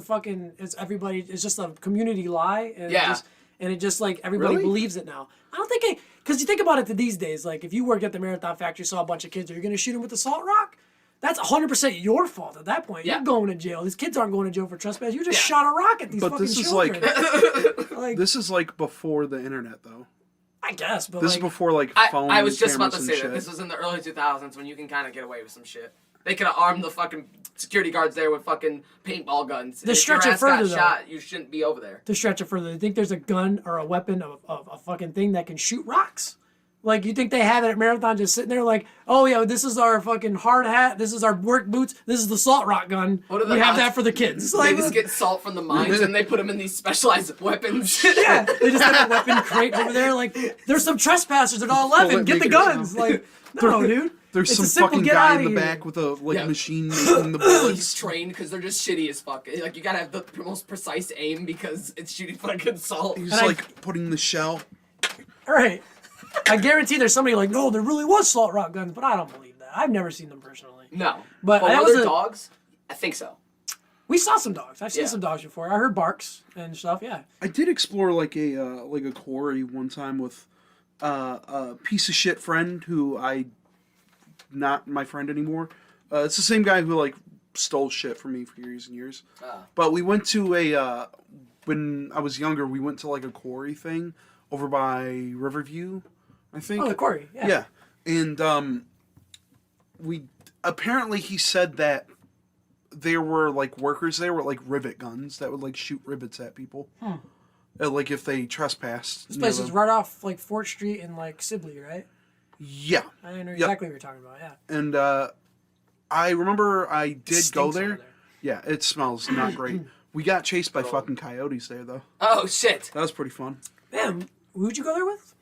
just a community lie, and it just like everybody believes it now. I don't think because you think about it these days, like if you worked at the marathon factory, saw a bunch of kids, are you gonna shoot them with the salt rock? That's 100% your fault at that point. Yeah. You're going to jail. These kids aren't going to jail for trespass. You just shot a rock at these fucking children. Like this is like before the internet, though. I guess, but this is before like phones. I was just about to say shit. that this was in the early 2000s when you can kind of get away with some shit. They could have armed the fucking security guards there with fucking paintball guns. To stretch it further, though, shot, you shouldn't be over there. To stretch it further, you think there's a gun or a weapon of a fucking thing that can shoot rocks? Like, you think they have it at Marathon just sitting there like, oh, yeah, this is our fucking hard hat, this is our work boots, this is the salt rock gun. We have that for the kids. They just get salt from the mines and they put them in these specialized weapons. Yeah, they just have a weapon crate over there. Like, there's some trespassers at all 11. Get the guns. Like, no, dude. There's some fucking guy in the back with a machine making the bullets. He's trained because they're just shitty as fuck. Like, you gotta have the most precise aim because it's shooting fucking salt. He's like putting the shell. All right. I guarantee there's somebody like, no, there really was salt rock guns, but I don't believe that. I've never seen them personally. No. But were there dogs? I think so. We saw some dogs. I've seen some dogs before. I heard barks and stuff, yeah. I did explore like a quarry one time with a piece of shit friend who not my friend anymore. It's the same guy who like stole shit from me for years and years. But we went to when I was younger, we went to like a quarry thing over by Riverview, I think. Oh, the quarry, yeah. Yeah. And apparently he said that there were like workers there with like rivet guns that would like shoot rivets at people. Like if they trespassed. This place is right off like 4th Street in like Sibley, right? Yeah. I know exactly what you're talking about, yeah. And I remember I did go there. Yeah, it smells not great. We got chased by fucking coyotes there though. Oh shit. That was pretty fun. Damn, who'd you go there with?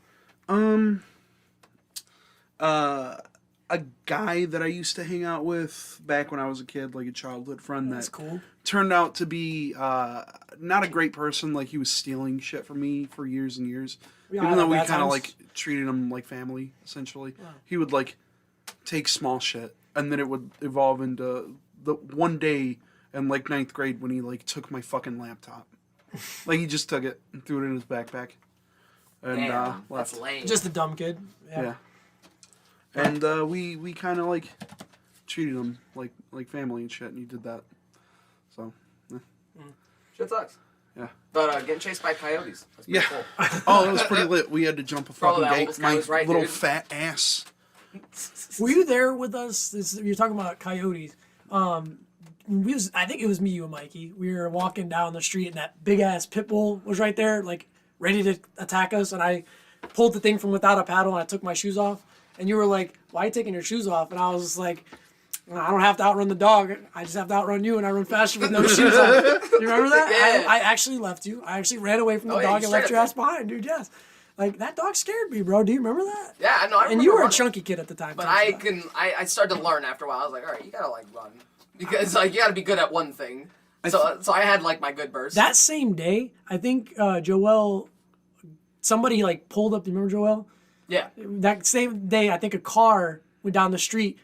A guy that I used to hang out with back when I was a kid, like a childhood friend. That's cool. Turned out to be not a great person. Like he was stealing shit from me for years and years. Yeah, even though we kind of like treated him like family, essentially. Wow. He would like take small shit, and then it would evolve into the one day in like 9th grade when he like took my fucking laptop. Like he just took it and threw it in his backpack. And Damn, left. that's lame. Just a dumb kid. Yeah. And we kind of like treated him like family and shit, and he did that. So, yeah. Shit sucks. Yeah. But getting chased by coyotes. That's pretty cool. Oh, that was pretty lit. We had to jump a fucking gate. My right, little dude. fat ass. Were you there with us? You're talking about coyotes. I think it was me, you, and Mikey. We were walking down the street, and that big ass pit bull was right there, like ready to attack us. And I pulled the thing from without a paddle, and I took my shoes off. And you were like, "Why are you taking your shoes off?" And I was just like, "I don't have to outrun the dog. I just have to outrun you, and I run faster with no shoes on." Do you remember that? Yeah. I actually left you. I actually ran away from the dog and left your ass behind, dude. Yes. Like, that dog scared me, bro. Do you remember that? Yeah, I know. I remember and you were running. a chunky kid at the time. But I started to learn after a while. I was like, all right, you gotta like run. Because like you gotta be good at one thing. So I had like my good burst. That same day, I think Joel, somebody like pulled up. Do you remember Joel? Yeah. That same day, I think a car went down the street,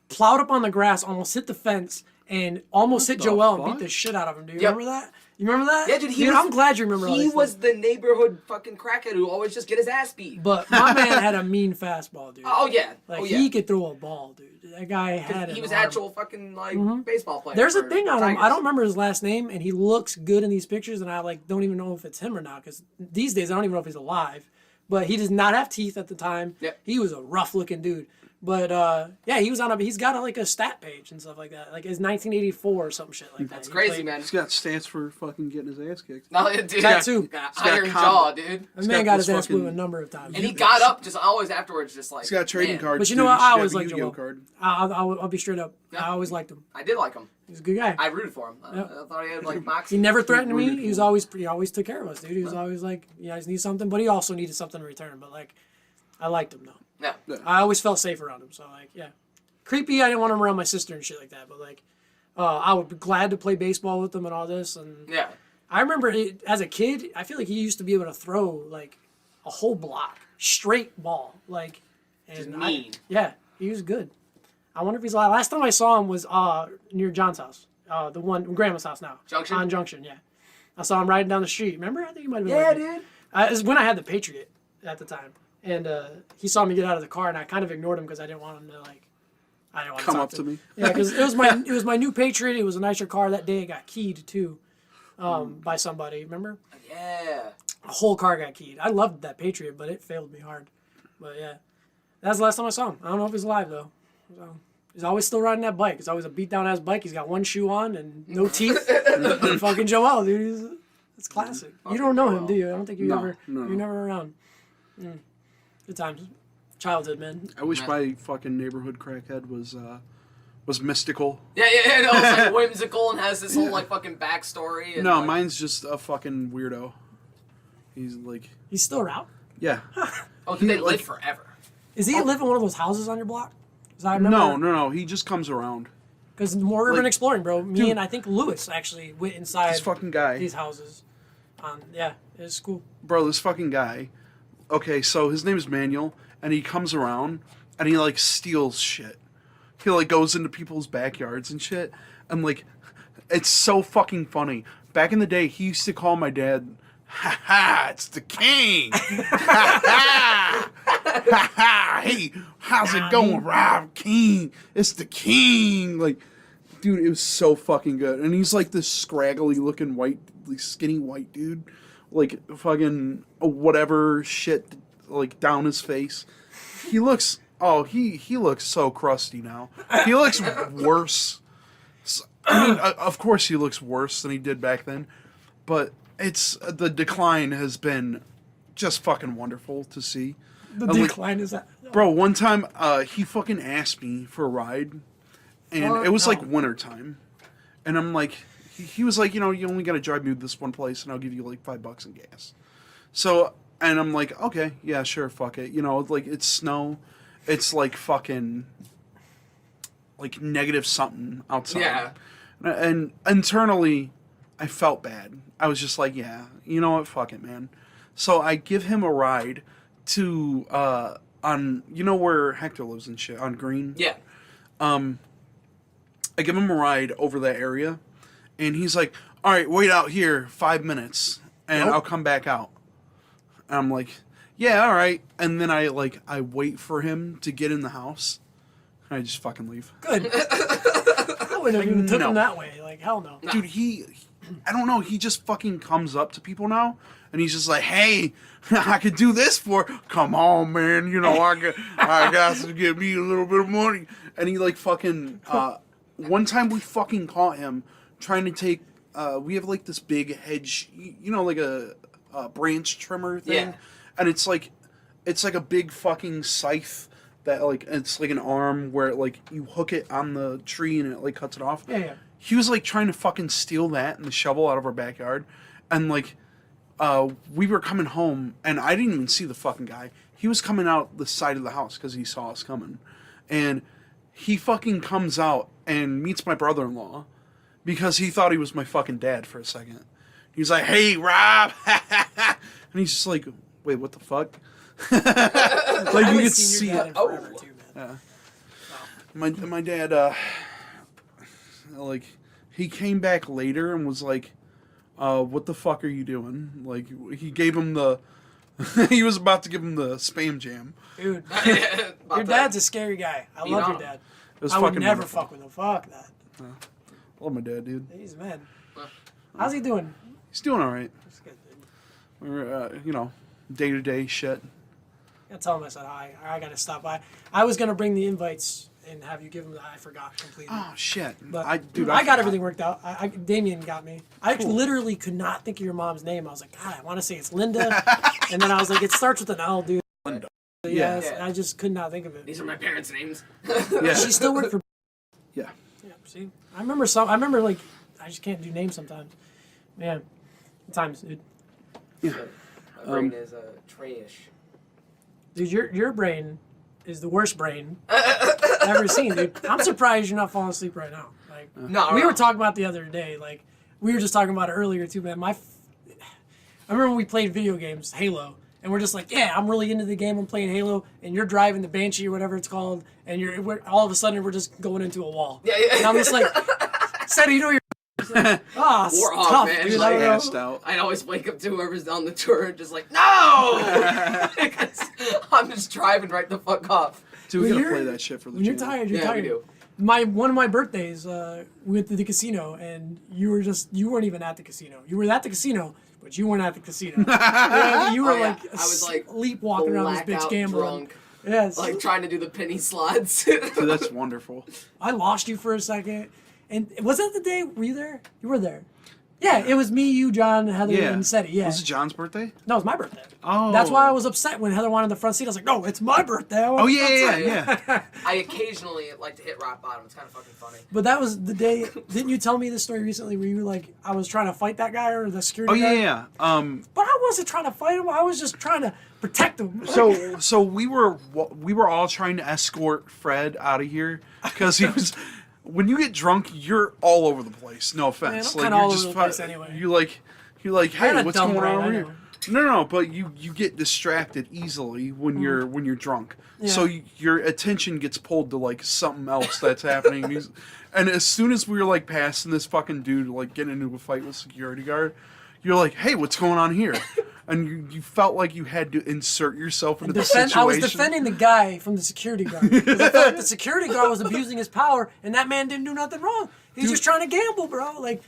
plowed up on the grass, almost hit the fence, and almost hit Joel and beat the shit out of him. Do you remember that? You remember that? Yeah, dude. I'm glad you remember. He was the neighborhood fucking crackhead who always just get his ass beat. But my man had a mean fastball, dude. Oh yeah. Like he could throw a ball, dude. That guy had it. He was actual fucking like baseball player. There's a thing on him. I don't remember his last name, and he looks good in these pictures, and I like don't even know if it's him or not. Because these days I don't even know if he's alive. But he does not have teeth at the time. Yep. He was a rough looking dude. But yeah, he's got like a stat page and stuff like that. Like it's 1984 or some shit like that. That's crazy, man. He's got stats for fucking getting his ass kicked. No, dude. That too. Iron jaw, dude. The man got his ass blew a number of times. And he got up just always afterwards, just like. He's got a trading card. But you know what? I always liked Yu-Gi-Oh Joel. card. I'll be straight up. Yeah. I always liked him. I did like him. He's a good guy. I rooted for him. Yep. I thought he had like moxie. He never threatened me. He always took care of us, dude. He was always like, you guys need something, but he also needed something in return. But like, I liked him though. Yeah. I always felt safe around him. So like, yeah. Creepy. I didn't want him around my sister and shit like that. But like, I would be glad to play baseball with him and all this. And Yeah. I remember as a kid, I feel like he used to be able to throw like a whole block, straight ball, like. Just And mean. yeah, he was good. I wonder if he's alive. Last time I saw him was near John's house, the one Grandma's house now. Junction? On Junction, yeah. I saw him riding down the street. Remember? I think he might have been. Yeah, riding. dude. It was when I had the Patriot at the time, and he saw me get out of the car, and I kind of ignored him because I didn't want him to like. I didn't want Come to up to me. Yeah, because it was my new Patriot. It was a nicer car that day. It got keyed too, by somebody. Remember? Yeah. A whole car got keyed. I loved that Patriot, but it failed me hard. But yeah, that's the last time I saw him. I don't know if he's alive though. So, he's always still riding that bike. It's always a beat down ass bike. He's got one shoe on and no teeth. And fucking Joel, dude. It's classic. You don't know him, do you? I don't think you No. you're never around. Good times. Childhood, man. I wish my fucking neighborhood crackhead was mystical. Yeah. No, it's like whimsical and has this whole like fucking backstory. And, No, like, mine's just a fucking weirdo. He's like, He's still around. yeah. Oh, did they live like- forever? Is he live in one of those houses on your block? 'Cause I remember, No. He just comes around. Because more urban Like, exploring, bro. Me dude, and I think Lewis actually went inside This fucking guy. these houses. Yeah, it's cool. Bro, this fucking guy. Okay, so his name is Manuel, and he comes around and he like steals shit. He like goes into people's backyards and shit, and like, it's so fucking funny. Back in the day, he used to call my dad, "Ha ha, it's the king." Ha ha, ha ha. Hey, how's it going, Rob King? It's the king. Like, dude, it was so fucking good. And he's like this scraggly looking white, like skinny white dude, like fucking whatever shit like down his face. He looks he looks so crusty now. He looks worse. I mean, of course he looks worse than he did back then, but it's the decline has been just fucking wonderful to see. The And, like, decline is that. bro, one time he fucking asked me for a ride, and it was like wintertime, and I'm like, he was like, you only gotta drive me to this one place, and I'll give you like $5 in gas. So, and I'm like, okay, yeah, sure, fuck it. Like it's snow, it's like fucking like negative something outside. Yeah. And internally, I felt bad. I was just like, yeah, you know what, fuck it, man. So I give him a ride to on where Hector lives and shit on Green. Yeah. I give him a ride over that area, and he's like, all right, wait out here 5 minutes, and I'll come back out. And I'm like, yeah, all right. And then I wait for him to get in the house, and I just fucking leave. Good. I wouldn't have even took no. him that way. Like, hell no. Dude, I don't know, he just fucking comes up to people now, and he's just like, hey, I could do this for, come on, man, I got to give me a little bit of money. And he like fucking, one time we fucking caught him trying to take, we have like this big hedge, like a branch trimmer thing. Yeah. And it's like a big fucking scythe that like, it's like an arm where like you hook it on the tree and it like cuts it off. Yeah. He was like trying to fucking steal that and the shovel out of our backyard. And like, we were coming home and I didn't even see the fucking guy. He was coming out the side of the house because he saw us coming. And he fucking comes out and meets my brother-in-law because he thought he was my fucking dad for a second. He's like, hey, Rob. And he's just like, wait, what the fuck? Like, you could see it. Forever too, man. My dad, like, he came back later and was like, what the fuck are you doing? Like, he gave him he was about to give him the Spam Jam. Dude, About your that. dad's a scary guy. I love your dad. It was I would fucking never wonderful. fuck with him. Fuck that. Love my dad, dude. He's a man. How's he doing? He's doing all right. That's good, dude. We're, day-to-day shit. I tell him I said hi. I gotta stop by. I was gonna bring the invites and have you give them. I forgot completely. Oh, shit. But I got forgot. everything worked out. Damien got me. I literally could not think of your mom's name. I was like, God, I want to say it's Linda, and then I was like, it starts with an L, dude. Linda. Yes, Yeah. I just could not think of it. These are my parents' names. Yeah. She still worked for. Yeah. Yeah, see, I remember like I just can't do names sometimes. Man, times, dude. Yeah. My brain is trash. Dude, your brain is the worst brain ever seen, dude. I'm surprised you're not falling asleep right now. Like, No, we were talking about the other day. Like, we were just talking about it earlier too, man. I remember when we played video games, Halo, and we're just like, yeah, I'm really into the game. I'm playing Halo, and you're driving the Banshee or whatever it's called, and all of a sudden we're just going into a wall. Yeah. And I'm just like, Sadie, you know you're. Ah, it's Warhawk, tough, man. dude. Like, I don't know. Passed out. I'd always wake up to whoever's on the tour and just like, no! Because I'm just driving right the fuck off. Dude, we When gotta you're- play that shit for the When you're channel. tired, you're Yeah, we tired. do. One of my birthdays, we went to the casino, and you weren't even at the casino. You were at the casino, but you weren't at the casino. You were Oh, yeah. like, I was like sleepwalking around this bitch blackout gambling. drunk, Yes. like trying to do the penny slots. Dude, that's wonderful. I lost you for a second. And was that the day? Were you there? You were there. Yeah, it was me, you, John, Heather, Yeah. and Seti. Yeah. Was it John's birthday? No, it was my birthday. Oh. That's why I was upset when Heather wanted the front seat. I was like, no, it's my birthday. I want Oh, the yeah, front yeah, seat." yeah. I occasionally like to hit rock bottom. It's kind of fucking funny. But that was the day. Didn't you tell me this story recently where you were like, I was trying to fight that guy or the security Oh, guy? yeah, yeah. But I wasn't trying to fight him. I was just trying to protect him. So we were all trying to escort Fred out of here because he was. When you get drunk, you're all over the place. No offense. Man, I'm like kinda you're all just over the place anyway. You're like, I had hey, a what's dumb going on brain, I over here? know. No, but you get distracted easily when you're drunk. Yeah. So your attention gets pulled to like something else that's happening. And as soon as we were like passing this fucking dude, like getting into a fight with security guard, you're like, hey, what's going on here? And you felt like you had to insert yourself into the situation. I was defending the guy from the security guard. 'Cause I felt like the security guard was abusing his power, and that man didn't do nothing wrong. He's just trying to gamble, bro. Like,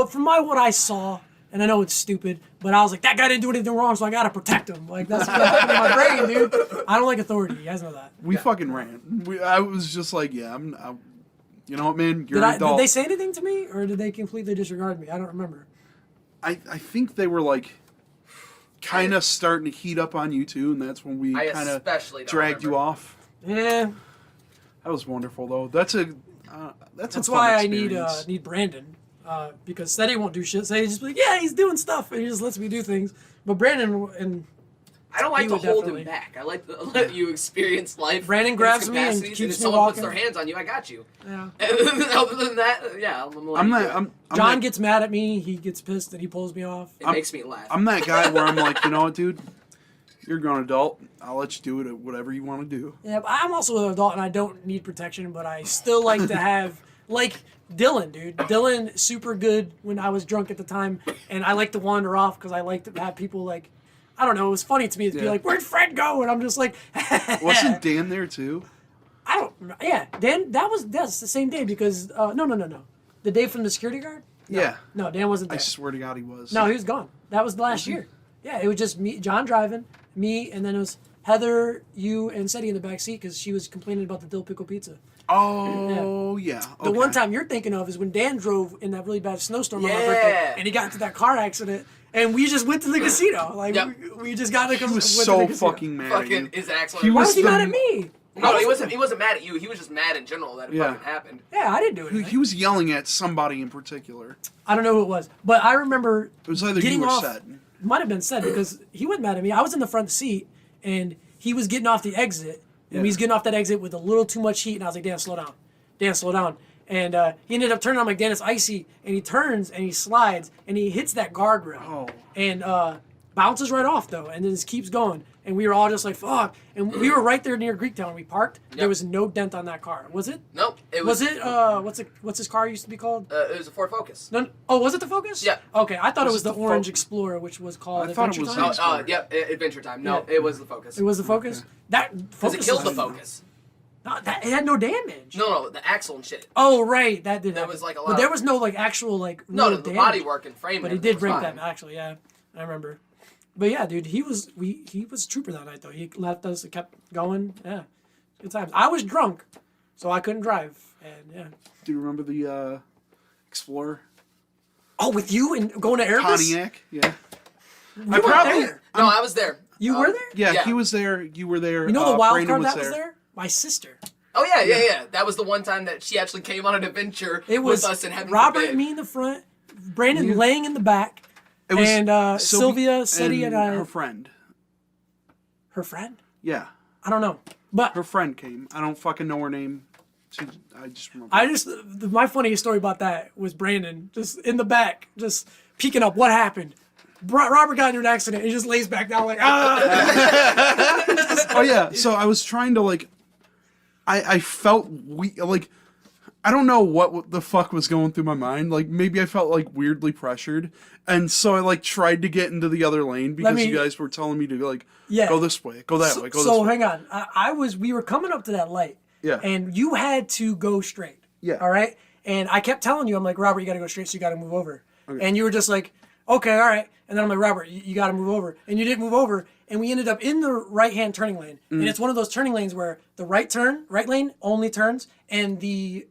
from what I saw, and I know it's stupid, but I was like, that guy didn't do anything wrong, so I gotta protect him. Like, that's what happened in my brain, dude. I don't like authority. You guys know that. We fucking ran. I was just like, yeah, you know what, man? You're an Did adult. they say anything to me, or did they completely disregard me? I don't remember. I think they were like kind of starting to heat up on you too, and that's when we I kind of especially don't dragged you remember. off. Yeah, That was wonderful, though. That's a that's fun why I experience. need Brandon, because Seti won't do shit. Seti just be like, yeah, he's doing stuff, and he just lets me do things. But Brandon and I don't like He to would hold definitely. him back. I like to let you experience life. Brandon in its grabs me and capacities, keeps if me someone puts walking. their hands on you, I got you. yeah. Other than that, yeah, I'm not. John gets mad at me. He gets pissed and he pulls me off. It makes me laugh. I'm that guy where I'm like, you know what, dude? You're a grown adult. I'll let you do it. Whatever you want to do. Yeah, but I'm also an adult and I don't need protection, but I still like to have, like Dylan, dude. Dylan, super good when I was drunk at the time, and I like to wander off because I like to have people like, I don't know, it was funny to me to be Yeah. like, where'd Fred go? And I'm just like, Wasn't Dan there too? I don't, yeah, Dan, that's the same day because, no. The day from the security guard? No. Yeah. No, Dan wasn't I there. swear to God, he was. No, he was gone. That was last year. Yeah, it was just me, John driving, me, and then it was Heather, you, and Seti in the back seat because she was complaining about the dill pickle pizza. Oh yeah. The Okay. one time you're thinking of is when Dan drove in that really bad snowstorm on my Yeah. birthday, and he got into that car accident, and we just went to the casino. Like Yep. we just got to He was went to so the casino. fucking mad at Fucking you. his accent. He Why was was he the- mad at me? No, he wasn't mad at you. He was just mad in general that it Yeah. fucking happened. Yeah, I didn't do it. He was yelling at somebody in particular. I don't know who it was, but I remember It was either getting you or off. Seth. Might have been said because he wasn't mad at me. I was in the front seat and he was getting off the exit, and Yeah. he's getting off that exit with a little too much heat, and I was like, Dan, slow down. Dan, slow down. And he ended up turning. I'm like, Dan, it's icy. And he turns and he slides and he hits that guardrail. Oh. And bounces right off, though, and then just keeps going. And we were all just like, fuck. And we were right there near Greektown. We parked. There Yep. was no dent on that car. Was it? Nope. It Was was. it, what's his car used to be called? It was a Ford Focus. No, oh, was it the Focus? Yeah. Okay, I thought it Was was it the the Orange Fo- Explorer, which was called I thought it Adventure was Time. Oh, Explorer. yep. Adventure Time. No, Yeah. it was the Focus. It was the Focus? Okay. That Because Focus it killed the was- Focus. No, it had no damage. No, the axle and shit. Oh, right, that did There happen. was, like, a lot But there of- was no like actual like No, real the damage. body work and frame. But and he did everything was break fine. that actually, yeah. I remember. But yeah, dude, he was a trooper that night though. He left us, kept going. Yeah, good times. I was drunk, so I couldn't drive, and yeah. Do you remember the Explorer? Oh, with you and going to Airbus? Pontiac? Yeah. You I were probably- there. No, I was there. You were there? Yeah, Yeah. he was there. You were there. You know the wild Brandon card that was there? My sister. Oh yeah. That was the one time that she actually came on an adventure It was with us in Heaven Robert Forbid. and me in the front, Brandon You- laying in the back, It was and Sylvia, Seti, and her friend. her friend. Yeah, I don't know, but her friend came. I don't fucking know her name. I just remember. My funniest story about that was Brandon just in the back, just peeking up. What happened? Robert got into an accident. He just lays back down like, Oh yeah. So I was trying to like, I felt like, I don't know what the fuck was going through my mind. Like maybe I felt like weirdly pressured, and so I like tried to get into the other lane because you guys were telling me to like go this way, go that way, go this way. So hang on, we were coming up to that light, and you had to go straight. Yeah. All right. And I kept telling you, I'm like, Robert, you got to go straight, so you got to move over. Okay. And you were just like, okay, all right. And then I'm like, Robert, you got to move over. And you didn't move over. And we ended up in the right-hand turning lane. And it's one of those turning lanes where the right lane only turns, and the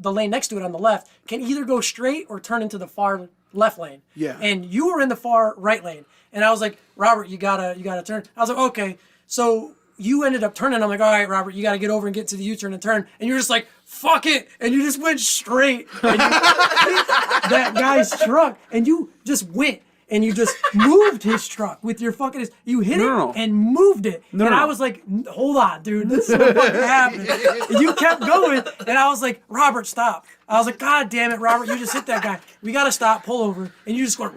lane next to it on the left can either go straight or turn into the far left lane. Yeah. And you were in the far right lane. And I was like, Robert, you gotta turn. I was like, okay. So you ended up turning. I'm like, all right, Robert, you got to get over and get to the U-turn and turn. And you're just like, fuck it. And you just went straight. And you hit that guy's truck. And you just went. And you just moved his truck with your fucking... You hit it and moved it. And I was like, hold on, dude. This is what fucking happened. And you kept going. And I was like, Robert, stop. I was like, God damn it, Robert. You just hit that guy. We got to stop. Pull over. And you just went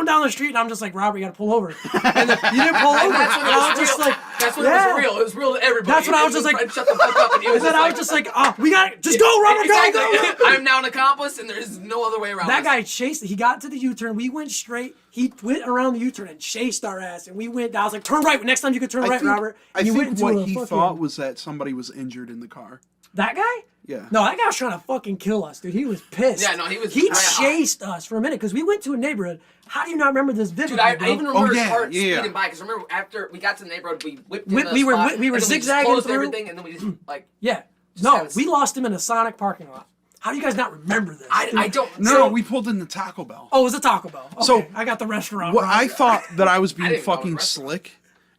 down the street. And I'm just like, Robert, you got to pull over. And then you didn't pull over. That's when it was just real. like... That's when it was real. It was real to everybody. That's when I was just like... Shut the fuck up. And then I was just like, oh, we got to... Just go, Robert, exactly. go. I'm now an accomplice, and there's no other way around That this. guy chased... He got to the U-turn. We went straight. He went around the U-turn and chased our ass. And we went... I was like, turn right. Next time you could turn right, Robert. And I think what he thought was that somebody was injured in the car. That guy? Yeah. No, that guy was trying to fucking kill us, dude. He was pissed. Yeah, no, he was... He chased us for a minute because we went to a neighborhood. How do you not remember this vividly, Dude, I bro? even remember his car speeding by. Because remember, after we got to the neighborhood, we whipped in we were zigzagging closed through everything, and then we just, like... Yeah. No, we lost him in a Sonic parking lot. How do you guys not remember this? I don't... No, we pulled in the Taco Bell. Oh, it was a Taco Bell. Okay, So, I got the restaurant Well, right. I thought that I was being didn't know fucking the slick,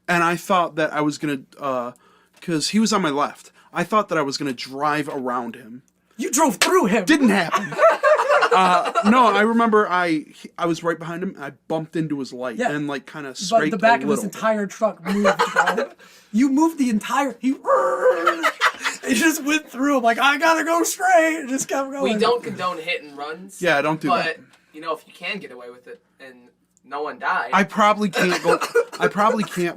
and I thought that I was going to... Because he was on my left. I thought that I was going to drive around him. You drove through him. Didn't happen. No, I remember I was right behind him. I bumped into his light and like kind of scraped But the back a of his little. entire truck moved, bro. You moved the entire... He just went through him like, I gotta go straight. And just kept going. We don't condone hit and runs. Yeah, don't do that. But, you know, if you can get away with it and no one died... I probably can't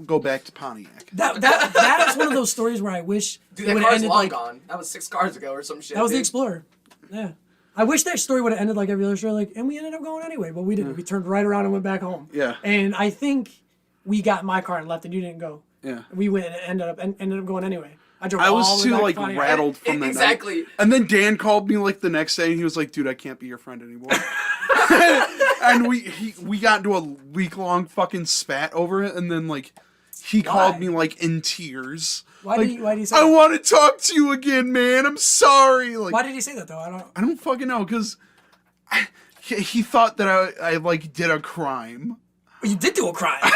go back to Pontiac. That is one of those stories where I wish Dude, it that would have car's ended long like... gone. That was 6 cars ago or some shit. That was the dude. Explorer. Yeah. I wish that story would have ended like every other story, like, and we ended up going anyway, but we didn't. We turned right around and went back home. Yeah. And I think we got in my car and left, and you didn't go. Yeah. We went and ended up going anyway. I was too like rattled from that exactly. night. And then Dan called me like the next day, and he was like, "Dude, I can't be your friend anymore." And we got into a week-long fucking spat over it, and then like he called me like in tears. Why did he say I that? want to talk to you again, man. I'm sorry. Like, Why did he say that though? I don't fucking know, because he thought that I like did a crime. You did do a crime. But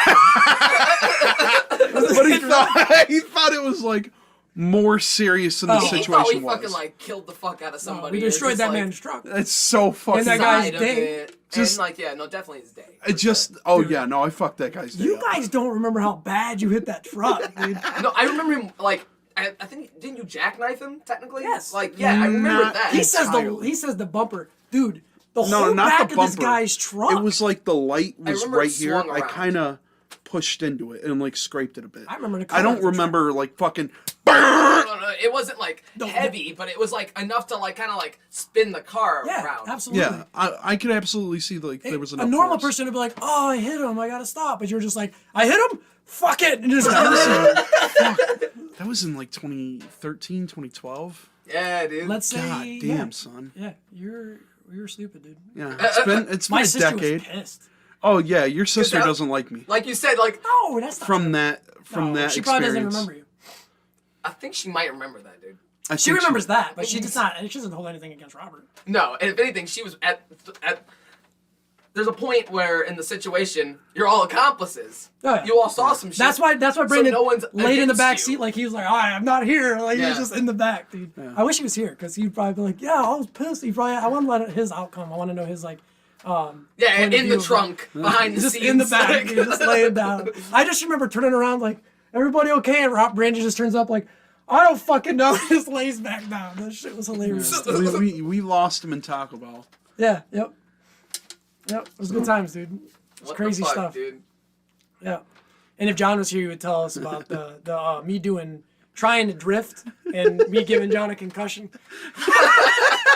he thought it was like more serious than the He situation thought we was. fucking like killed the fuck out of somebody. We destroyed It's that just, like, man's truck. It's so fucking. And that guy's side of day. it. Just- And like, yeah, no, definitely his day. It just. Oh yeah, no, I fucked that guy's day You up. guys don't remember how bad you hit that truck, dude. No, I remember him like. I think didn't you jackknife him technically? Yes. Like yeah, I remember Not that. He says Entirely. he says the bumper, dude. The No, whole not back the of this bumper. guy's truck. It was like the light was remember it right here. swung I around. kind of pushed into it and like scraped it a bit. I remember the I don't color of the remember like fucking. No, it wasn't like heavy, but it was like enough to like kind of like spin the car Yeah, around. absolutely. Yeah, I could absolutely see like there was a enough normal force. person would be like, "Oh, I hit him. I gotta stop." But you're just like, "I hit him. Fuck it," and just. That was in like 2013, 2012. Yeah, dude. Let's say. God damn, son. Yeah, you're stupid, dude. Yeah, it's been My a sister decade. was pissed. Oh yeah, your sister that- doesn't like me. Like you said, like No, that's not From that she probably doesn't experience. remember you. I think she might remember that, dude. I She think remembers that, but she does not. She doesn't hold anything against Robert. No, and if anything, she was at. There's a point where in the situation you're all accomplices. Oh, yeah. You all saw some shit. That's why Brandon no one's laid in the against back you. seat like he was like, "Oh, I'm not here." Like he was Yeah. just in the back, dude. Yeah. I wish he was here because he'd probably be like, "Yeah, I was pissed." I want to let his outcome. I want to know his like. Yeah, point of in view the of, trunk behind the just scenes. in the back, like- dude, just laying down. I just remember turning around like, "Everybody okay?" And Brandon just turns up like, I don't fucking know. Just lays back down. That shit was hilarious. we lost him in Taco Bell. Yeah, yep. Yep, it was good times, dude. It was What crazy the fuck, stuff. dude? Yeah. And if John was here, he would tell us about the me trying to drift and me giving John a concussion.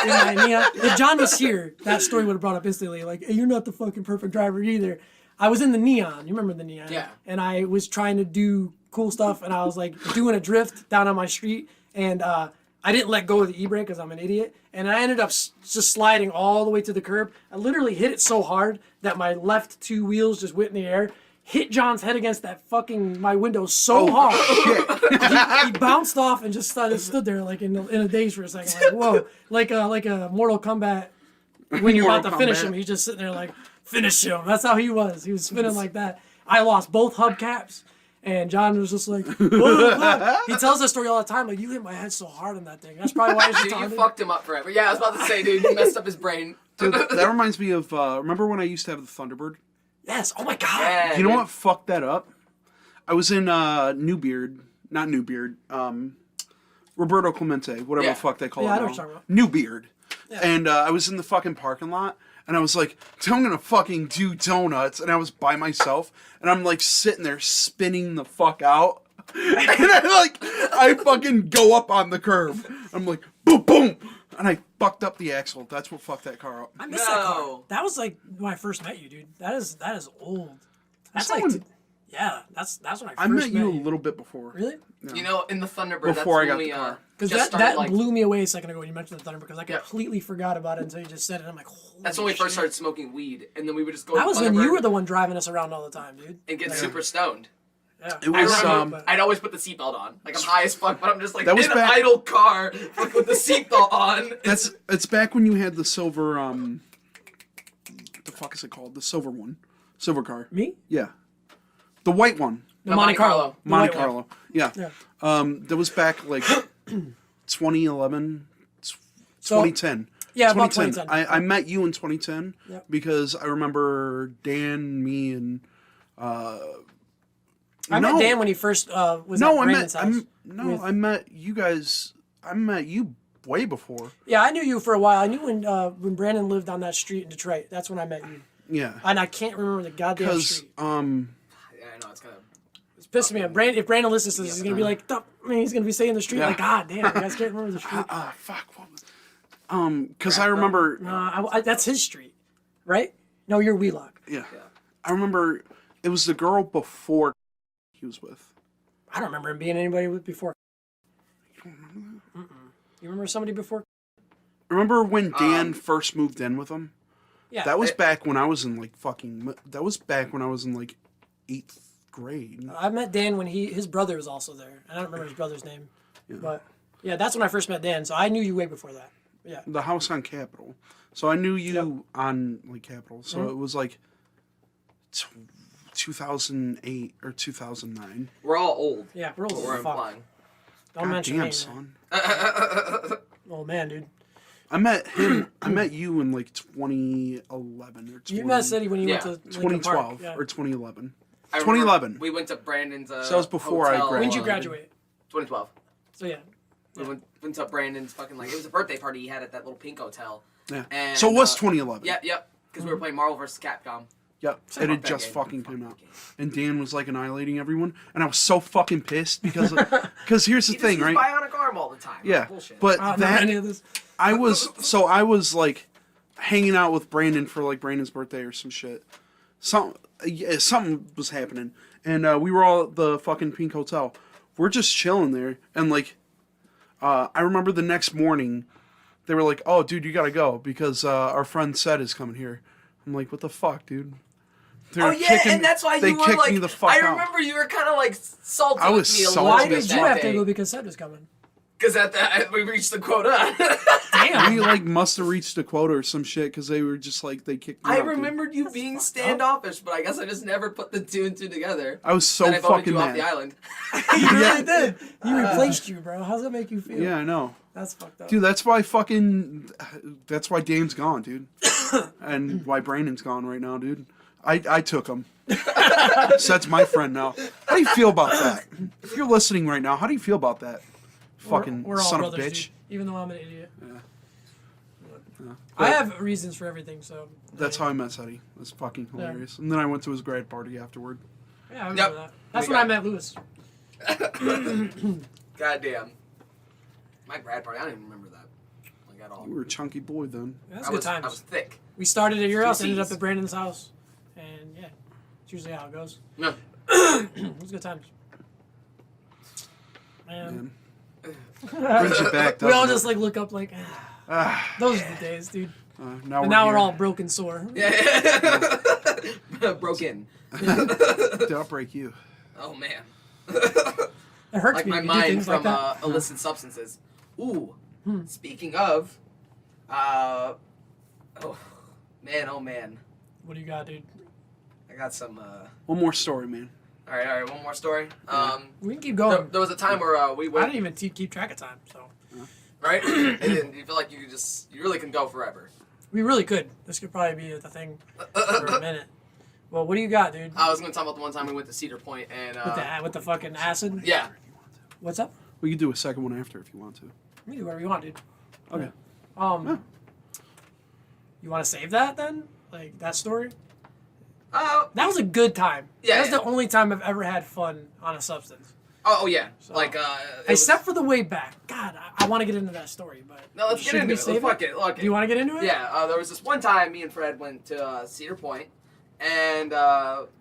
In my Nia. If John was here, that story would have brought up instantly. Like, hey, you're not the fucking perfect driver either. I was in the Neon. You remember the Neon? Yeah. And I was trying to do cool stuff, and I was like doing a drift down on my street, and I didn't let go of the e-brake because I'm an idiot, and I ended up just sliding all the way to the curb. I literally hit it so hard that my left two wheels just went in the air, hit John's head against that fucking my window so hard. He bounced off and just stood there like in a daze for a second, like whoa, like a Mortal Kombat when you're about to finish him. He's just sitting there like finish him. That's how he was. He was spinning like that. I lost both hubcaps. And John was just like, whoa. He tells that story all the time. Like, you hit my head so hard on that thing. That's probably why he's Dude, you retarded. fucked him up forever. Yeah, I was about to say, dude, you messed up his brain. Dude, that reminds me of, remember when I used to have the Thunderbird? Yes. Oh my God. Yeah, You know dude. what fucked that up? I was in Roberto Clemente, whatever Yeah. the fuck they call Yeah, I it know now. what you're talking about. New Beard. And I was in the fucking parking lot, and I was like, I'm gonna fucking do donuts, and I was by myself, and I'm like sitting there spinning the fuck out, and I fucking go up on the curb. I'm like, boom, boom, and I fucked up the axle. That's what fucked that car up. I miss that car. No. That was like when I first met you, dude. That is old. That's that like, when- yeah, that's when I first I met you a little bit before. Really? You know, in the Thunderbird, Before I that's got when the we, car. Because just that started, like, blew me away a second ago when you mentioned the Thunder, because I Yeah. completely forgot about it until you just said it. I'm like, holy that's when we shit. first started smoking weed, and then we would just go That to was when Thunderbird you were the one driving us around all the time, dude. and get Like, super stoned. Yeah. It was, I remember, but- I'd always put the seatbelt on. Like, I'm high as fuck, but I'm just like That was in an back- idle car with the seatbelt on. It's back when you had the silver, the fuck is it called? The silver one. Silver car. Me? Yeah. The white one. The Monte Carlo. The Monte white one. Carlo. Yeah. Yeah. That was back like 2011, So- 2010. Yeah, about 2010. I met you in 2010 Yep. because I remember Dan, me, and I met Dan when he first was at Brandon's house. I met you guys. I met you way before. Yeah, I knew you for a while. I knew when Brandon lived on that street in Detroit. That's when I met you. Yeah. And I can't remember the goddamn Because street. Yeah, I know, it's kind of... It's pissing me off. If Brandon listens to this, he's gonna be like, he's gonna be saying the street Yeah. like, God damn, you guys can't remember the street. fuck. What was, because I remember. That's his street, right? No, you're Wheelock. Yeah. I remember it was the girl before he was with. I don't remember him being anybody with before. You don't remember that? You remember somebody before? Remember when Dan first moved in with him? Yeah. That was back when I was in like fucking. That was back when I was in like 8th grade. I met Dan when his brother was also there. I don't remember his brother's name, but yeah, that's when I first met Dan. So I knew you way before that. Yeah. The house on Capitol. So I knew you on like Capitol. So it was like 2008 or 2009. We're all old. Yeah, we're old What we're as fuck. implying. Don't God mention damn, me, son. Oh man, dude. I met him. I met you in like 2011 or You met Cedric when you Yeah. went to Lincoln Park. 2012 Yeah. or 2011. I remember 2011. We went to Brandon's So that was before I hotel, graduated. When did you graduate? 2012. So yeah. We went to Brandon's fucking, like, it was a birthday party he had at that little pink hotel. Yeah. And, So it was 2011. Yep. Because we were playing Marvel vs. Capcom. Yep. Fuck It had that just game. fucking Fuck came that out. game. And Dan was like annihilating everyone. And I was so fucking pissed because here's the He thing, just right? used Bionic Arm all the time. Yeah. Bullshit. But I don't remember any that of this. I was like hanging out with Brandon for like Brandon's birthday or some shit. Something was happening. And we were all at the fucking Pink Hotel. We're just chilling there. And like I remember the next morning they were like, "Oh, dude, you gotta go because our friend Seth is coming here." I'm like, "What the fuck, dude?" They were and that's why they you were kicked like, me the fuck I out. remember you were kind of like salty I was with me a salty. little Why bit did you that have to day. go because Seth was coming? Because at that we reached the quota. Damn. We like must have reached a quota or some shit because they were just like they kicked me I out, dude. remembered you being standoffish, but I guess I just never put the two and two together. I was so Then I voted fucking you off the mad. island. You really did. He replaced you, bro. How's that make you feel? Yeah, I know. That's fucked up. Dude, that's why Dane's gone, dude. And why Brandon's gone right now, dude. I took him. Seth's my friend now. How do you feel about that? If you're listening right now, how do you feel about that? Fucking we're all son brothers, of a bitch. dude, even though I'm an idiot. Yeah. I have reasons for everything, so. That's how I met Seti. That's fucking hilarious. And then I went to his grad party afterward. Yeah, I remember that. That's when I met Lewis. Goddamn. My grad party, I don't even remember that. Like at all. You were a chunky boy then. That's good times. I was thick. We started at your Two house, ended up Cs. at Brandon's house, and yeah, it's usually how it goes. No. It was good times. Man. Brings you back, We all doesn't just like look up like, those are the days, dude. now And now here. we're all broken sore. Yeah. Broke in. Did I break you? Oh man. It hurts Like me my when you do mind things like from that. illicit substances. Ooh. Speaking of, oh man. What do you got, dude? I got some. One more story, man. All right. One more story. We can keep going. There was a time where we I went. didn't even keep track of time, so Right? And you feel like you really can go forever. we really could. This could probably be the thing for a minute. Well, what do you got, dude? I was going to talk about the one time we went to Cedar Point and. With the fucking acid? Yeah. What's up? We could do a second one after if you want to. We can do whatever you want, dude. Okay. You want to save that then? Like that story? Oh. That was a good time. Yeah, That's yeah. the only time I've ever had fun on a substance. Oh yeah. So- Like Except for the way back. God, I want to get into that story, but No, let's get should into we it. save Fuck it. Look. Do you want to get into it? Yeah, there was this one time me and Fred went to Cedar Point, and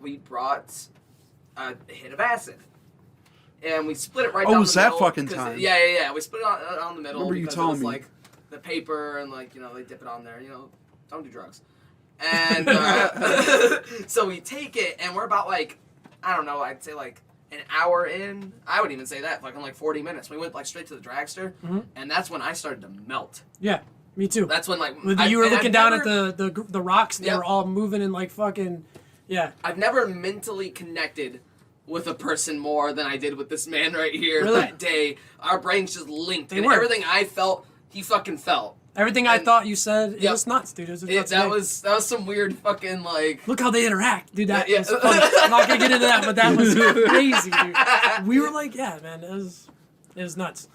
we brought a hit of acid, and we split it right Oh, down was the that middle. fucking 'cause time? Yeah. We split it on the middle Remember you because it telling was me. like the paper and like they dip it on there. Don't do drugs. And so we take it, and we're about like I don't know. I'd say like an hour in. I wouldn't even say that. Like 40 minutes. We went like straight to the dragster, and that's when I started to melt. Yeah, me too. That's when like You were and looking I've down never- at the rocks, and they Yep. were all moving and like fucking, yeah. I've never mentally connected with a person more than I did with this man right here Really? that day. Our brains just linked, They and were. everything I felt, he fucking felt. Everything I And- thought you said, it Yep. was nuts, dude. It was a That nuts day. was some weird fucking like. Look how they interact, dude. That Yeah. was funny. I'm not gonna get into that, but that was crazy, dude. We were like, yeah, man, it was nuts.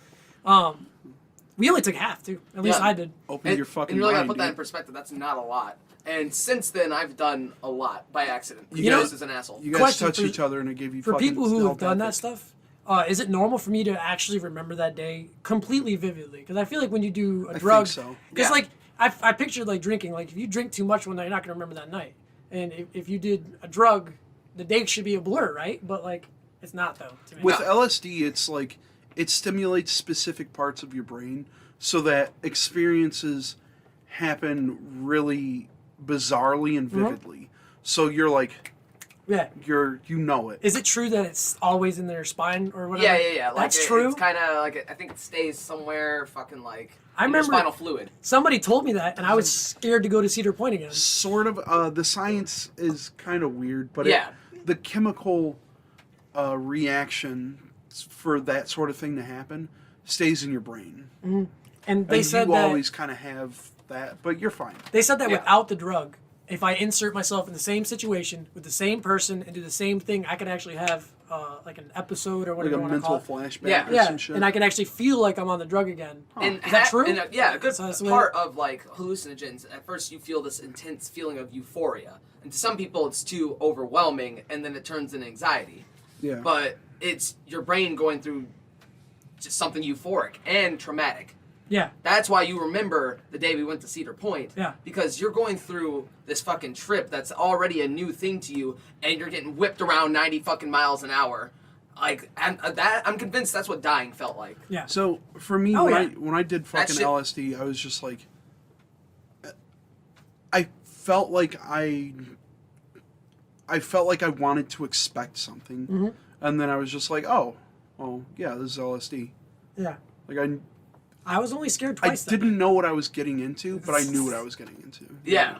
We only took half too. At least Yeah. I did. Open your fucking And you really gotta mind, put that in dude. perspective. That's not a lot. And since then, I've done a lot by accident. You guys- as an asshole. You guys Question touch for- each other and it gave you For fucking people who have done that telepathic. stuff, is it normal for me to actually remember that day completely vividly? Because I feel like when you do a I drug, think so. because Yeah. like I pictured like drinking. Like if you drink too much one night, you're not gonna remember that night. And if you did a drug, the day should be a blur, right? But like it's not though. To me. With LSD, it's like it stimulates specific parts of your brain so that experiences happen really bizarrely and vividly. So you're like, yeah. you know it. Is it true that it's always in their spine or whatever? Yeah. Like That's true. It's kind of like I think it stays somewhere fucking like. I in your remember- spinal fluid. Somebody told me that, and I was scared to go to Cedar Point again. Sort of. The science is kind of weird, but Yeah. the chemical reaction for that sort of thing to happen stays in your brain. And they And said you that always kind of have that, but you're fine. they said that Yeah. without the drug, if I insert myself in the same situation with the same person and do the same thing, I could actually have like an episode or Like whatever a you want to call mental it. flashback Yeah. or Yeah, some shit. and I can actually feel like I'm on the drug again. And Is that true? yeah, a good So that's the way- part of like hallucinogens. At first, you feel this intense feeling of euphoria, and to some people, it's too overwhelming, and then it turns into anxiety. yeah. But it's your brain going through just something euphoric and traumatic. Yeah, That's why you remember the day we went to Cedar Point. Yeah. Because you're going through this fucking trip that's already a new thing to you, and you're getting whipped around 90 fucking miles an hour. Like, and I'm convinced that's what dying felt like. yeah. So for me, Oh, yeah. when I did fucking shit- LSD, I was just like, I felt like I wanted to expect something, and then I was just like, oh, yeah, this is LSD. Yeah. Like I was only scared I twice. didn't know what I was getting into, but I knew what I was getting into. Yeah.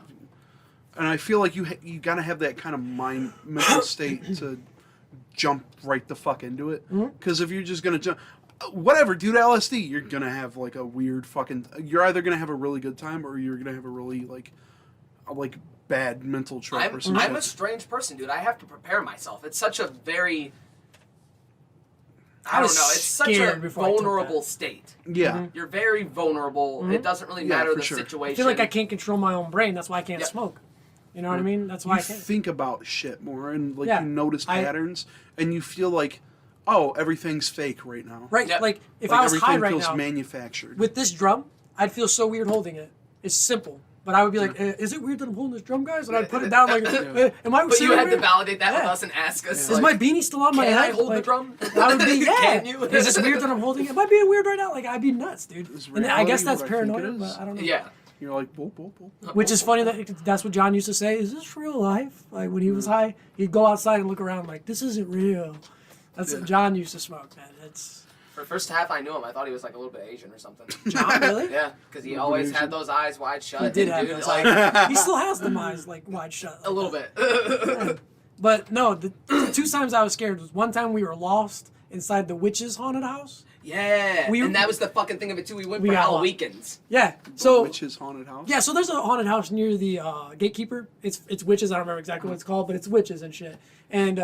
And I feel like you gotta have that kind of mental state to jump right the fuck into it. Because if you're just gonna jump, whatever, dude, LSD, you're gonna have like a weird fucking. You're either gonna have a really good time or you're gonna have a really like bad mental trip or some I'm shit. a strange person, dude. I have to prepare myself. It's such a very I don't know. It's such a scared before I took vulnerable that. state. Yeah. You're very vulnerable. It doesn't really Yeah, matter for the sure. situation. I feel like I can't control my own brain. That's why I can't Yep. smoke. You know what I mean? That's why You I can't. think about shit more and like Yeah. you notice patterns and you feel like, oh, everything's fake right now. Right? Yep. Like if Like I was everything high right feels now manufactured. with this drum, I'd feel so weird holding it. It's simple. But I would be like, is it weird that I'm holding this drum, guys? And I'd put it down like, am I But you saying had to weird? validate that with Yeah. us and ask us. Is my beanie still on my Can head? I hold the Like, drum? I would be, yeah. Can you? Is this weird that I'm holding it? Am I being weird right now? Like, I'd be nuts, dude. Is And I guess reality that's what I think it paranoia, is? but I don't know. Yeah. You're like, boop, boop, boop. Which is funny that's what John used to say. Is this real life? Like when he was high, he'd go outside and look around like, this isn't real. That's what John used to smoke, man. It's For the first half I knew him, I thought he was like a little bit Asian or something. John, really? Yeah, because he always had those eyes wide shut. He did have dude, those like, eyes. He still has them eyes like wide shut. a little bit. But no, the two times I was scared was one time we were lost inside the witch's haunted house. Yeah, We- and that was the fucking thing of it too. We went We for got Halloween lost. weekends. Yeah. So Witch's haunted house. yeah, so there's a haunted house near the gatekeeper. It's witches. I don't remember exactly what it's called, but it's witches and shit. And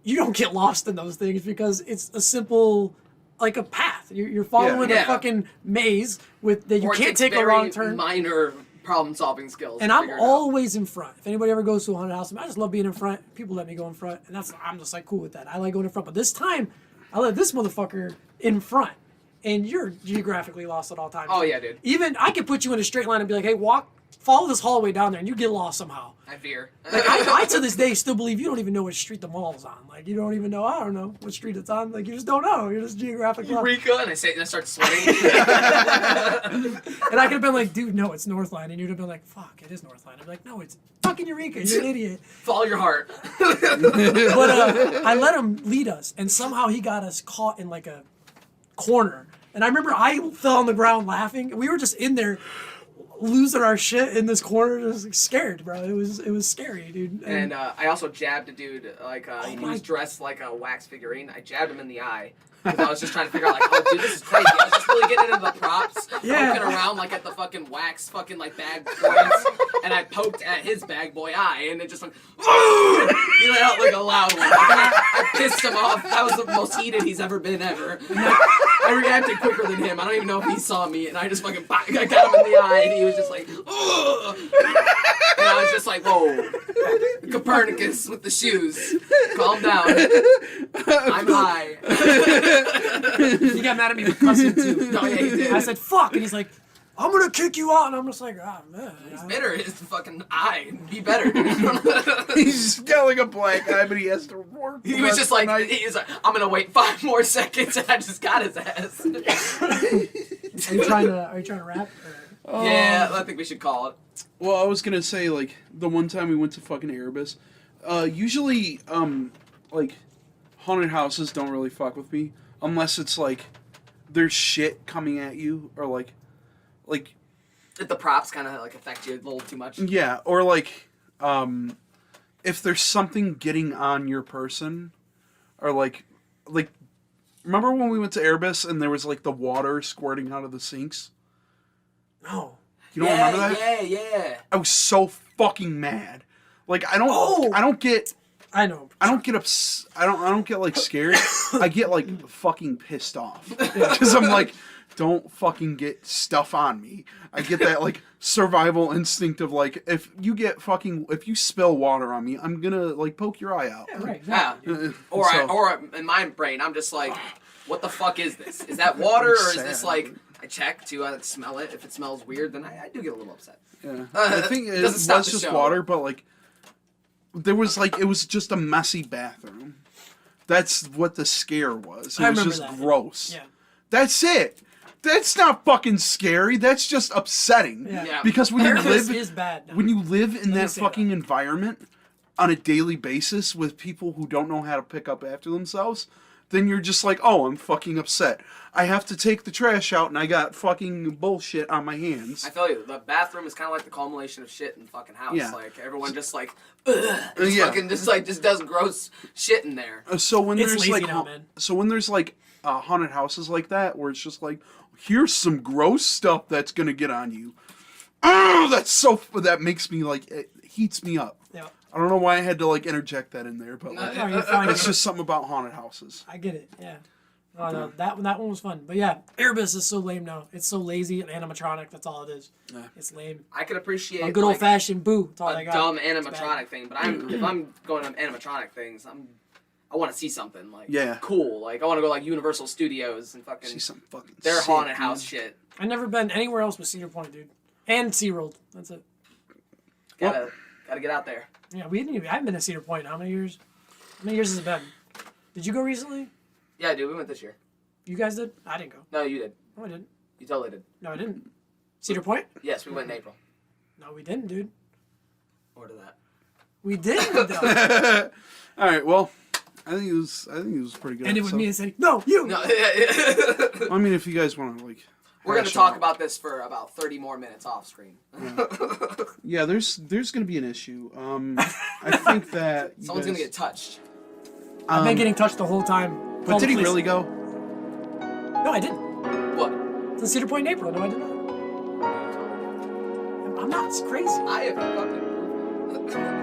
you don't get lost in those things because it's a simple, like a path. You're following Yeah. a fucking maze with that you Or it can't takes take a very wrong turn. Minor problem-solving skills. And to I'm figure it out. always in front. If anybody ever goes to a haunted house, I just love being in front. People let me go in front, and I'm just like cool with that. I like going in front. But this time, I let this motherfucker in front, and you're geographically lost at all times. Oh yeah, dude. Even I could put you in a straight line and be like, hey, follow this hallway down there, and you get lost somehow. I fear. Like I to this day still believe you don't even know which street the mall's on. Like you don't even know. I don't know what street it's on. Like you just don't know. You're just geographically lost. Eureka! And I start sweating. And I could have been like, dude, no, it's Northline, and you'd have been like, fuck, it is Northline. I'd be like, no, it's fucking Eureka. You're an idiot. Follow your heart. But I let him lead us, and somehow he got us caught in like a corner. And I remember I fell on the ground laughing. We were just in there losing our shit in this corner, just like, scared, bro. It was scary, dude. And I also jabbed a dude, like, he my- was dressed like a wax figurine. I jabbed him in the eye. Because I was just trying to figure out, like, oh, dude, this is crazy. I was just really getting into the props. Yeah. Poking around, like, at the fucking wax fucking, like, bag boys. And I poked at his bag boy eye, and it just went, he let out, like, a loud one. I pissed him off. That was the most heated he's ever been, ever. And I reacted quicker than him. I don't even know if he saw me, and I just fucking, I got him in the eye, and he was just like, ugh. And I was just like, whoa. Copernicus with the shoes. Calm down. I'm high. he got mad at me for cussing too. No, yeah, he did. I said, fuck, and he's like, I'm gonna kick you out, and I'm just like, ah, man. He's bitter. His fucking eye. Be better, dude. He's got like a black eye, but he has to work. He was just like, he's like, I'm gonna wait 5 more seconds, and I just got his ass. Are you trying to rap? Or? Yeah, I think we should call it. Well, I was gonna say like the one time we went to fucking Erebus. Usually, like haunted houses don't really fuck with me unless it's like there's shit coming at you or like. If the props kind of like affect you a little too much. Yeah, or like, if there's something getting on your person, or like, remember when we went to Erebus and there was like the water squirting out of the sinks? No. You don't remember that? Yeah. I was so fucking mad. Like I don't get I know. I don't get like scared. I get like fucking pissed off because I'm like, don't fucking get stuff on me. I get that like survival instinct of like if you spill water on me, I'm gonna like poke your eye out. Yeah, right. Yeah. Exactly. Or in my brain, I'm just like, what the fuck is this? Is that water or is this like? I check to smell it. If it smells weird, then I do get a little upset. Yeah. I think it doesn't was stop the just show. water, but like there was like it was just a messy bathroom. That's what the scare was. It I was remember just that. gross. Yeah. That's it. That's not fucking scary. That's just upsetting. Yeah. Yeah. Because when you Erebus live is bad. Now. when you live in me that say fucking that. environment on a daily basis with people who don't know how to pick up after themselves, then you're just like, oh, I'm fucking upset. I have to take the trash out and I got fucking bullshit on my hands. I feel you. The bathroom is kind of like the culmination of shit in the fucking house. Yeah. Like everyone just like, just Yeah. fucking just does gross shit in there. So when It's there's lazy like now, man. so when there's like haunted houses like that where it's just like, here's some gross stuff that's gonna get on you. Oh, that makes me like it heats me up. Yeah. I don't know why I had to like interject that in there, but like, No, you're fine. it's just something about haunted houses. I get it. Yeah. Oh, no, that one was fun. But yeah, Airbus is so lame now. It's so lazy and animatronic. That's all it is. Yeah. It's lame. I could appreciate A good old fashioned boo. That's all a I got. dumb It's animatronic thing, but if I'm going to animatronic things, I want to see something like cool. Like I want to go like Universal Studios and fucking See some fucking. their sick, haunted dude. house shit. I've never been anywhere else but Cedar Point, dude. And SeaWorld. That's it. Gotta get out there. Yeah, I haven't been to Cedar Point. How many years? How many years has it been? Did you go recently? Yeah, dude, we went this year. You guys did? I didn't go. No, you did. No, I didn't. You totally did. No, I didn't. Cedar Point? Yes, we went in April. No, we didn't, dude. Or to that. We didn't, though. All right, well, I think it was pretty good. Ended with me and saying, "No, you." No, I mean, if you guys want to like. we're gonna hash talk out- about this for about 30 more minutes off screen. Yeah, there's gonna be an issue. I think that you Someone's guys, gonna get touched. I've been getting touched the whole time. But did he Publicly. really go? No, I didn't. What? It's in Cedar Point in April. No, I did not. I'm not. It's crazy. I have fucking.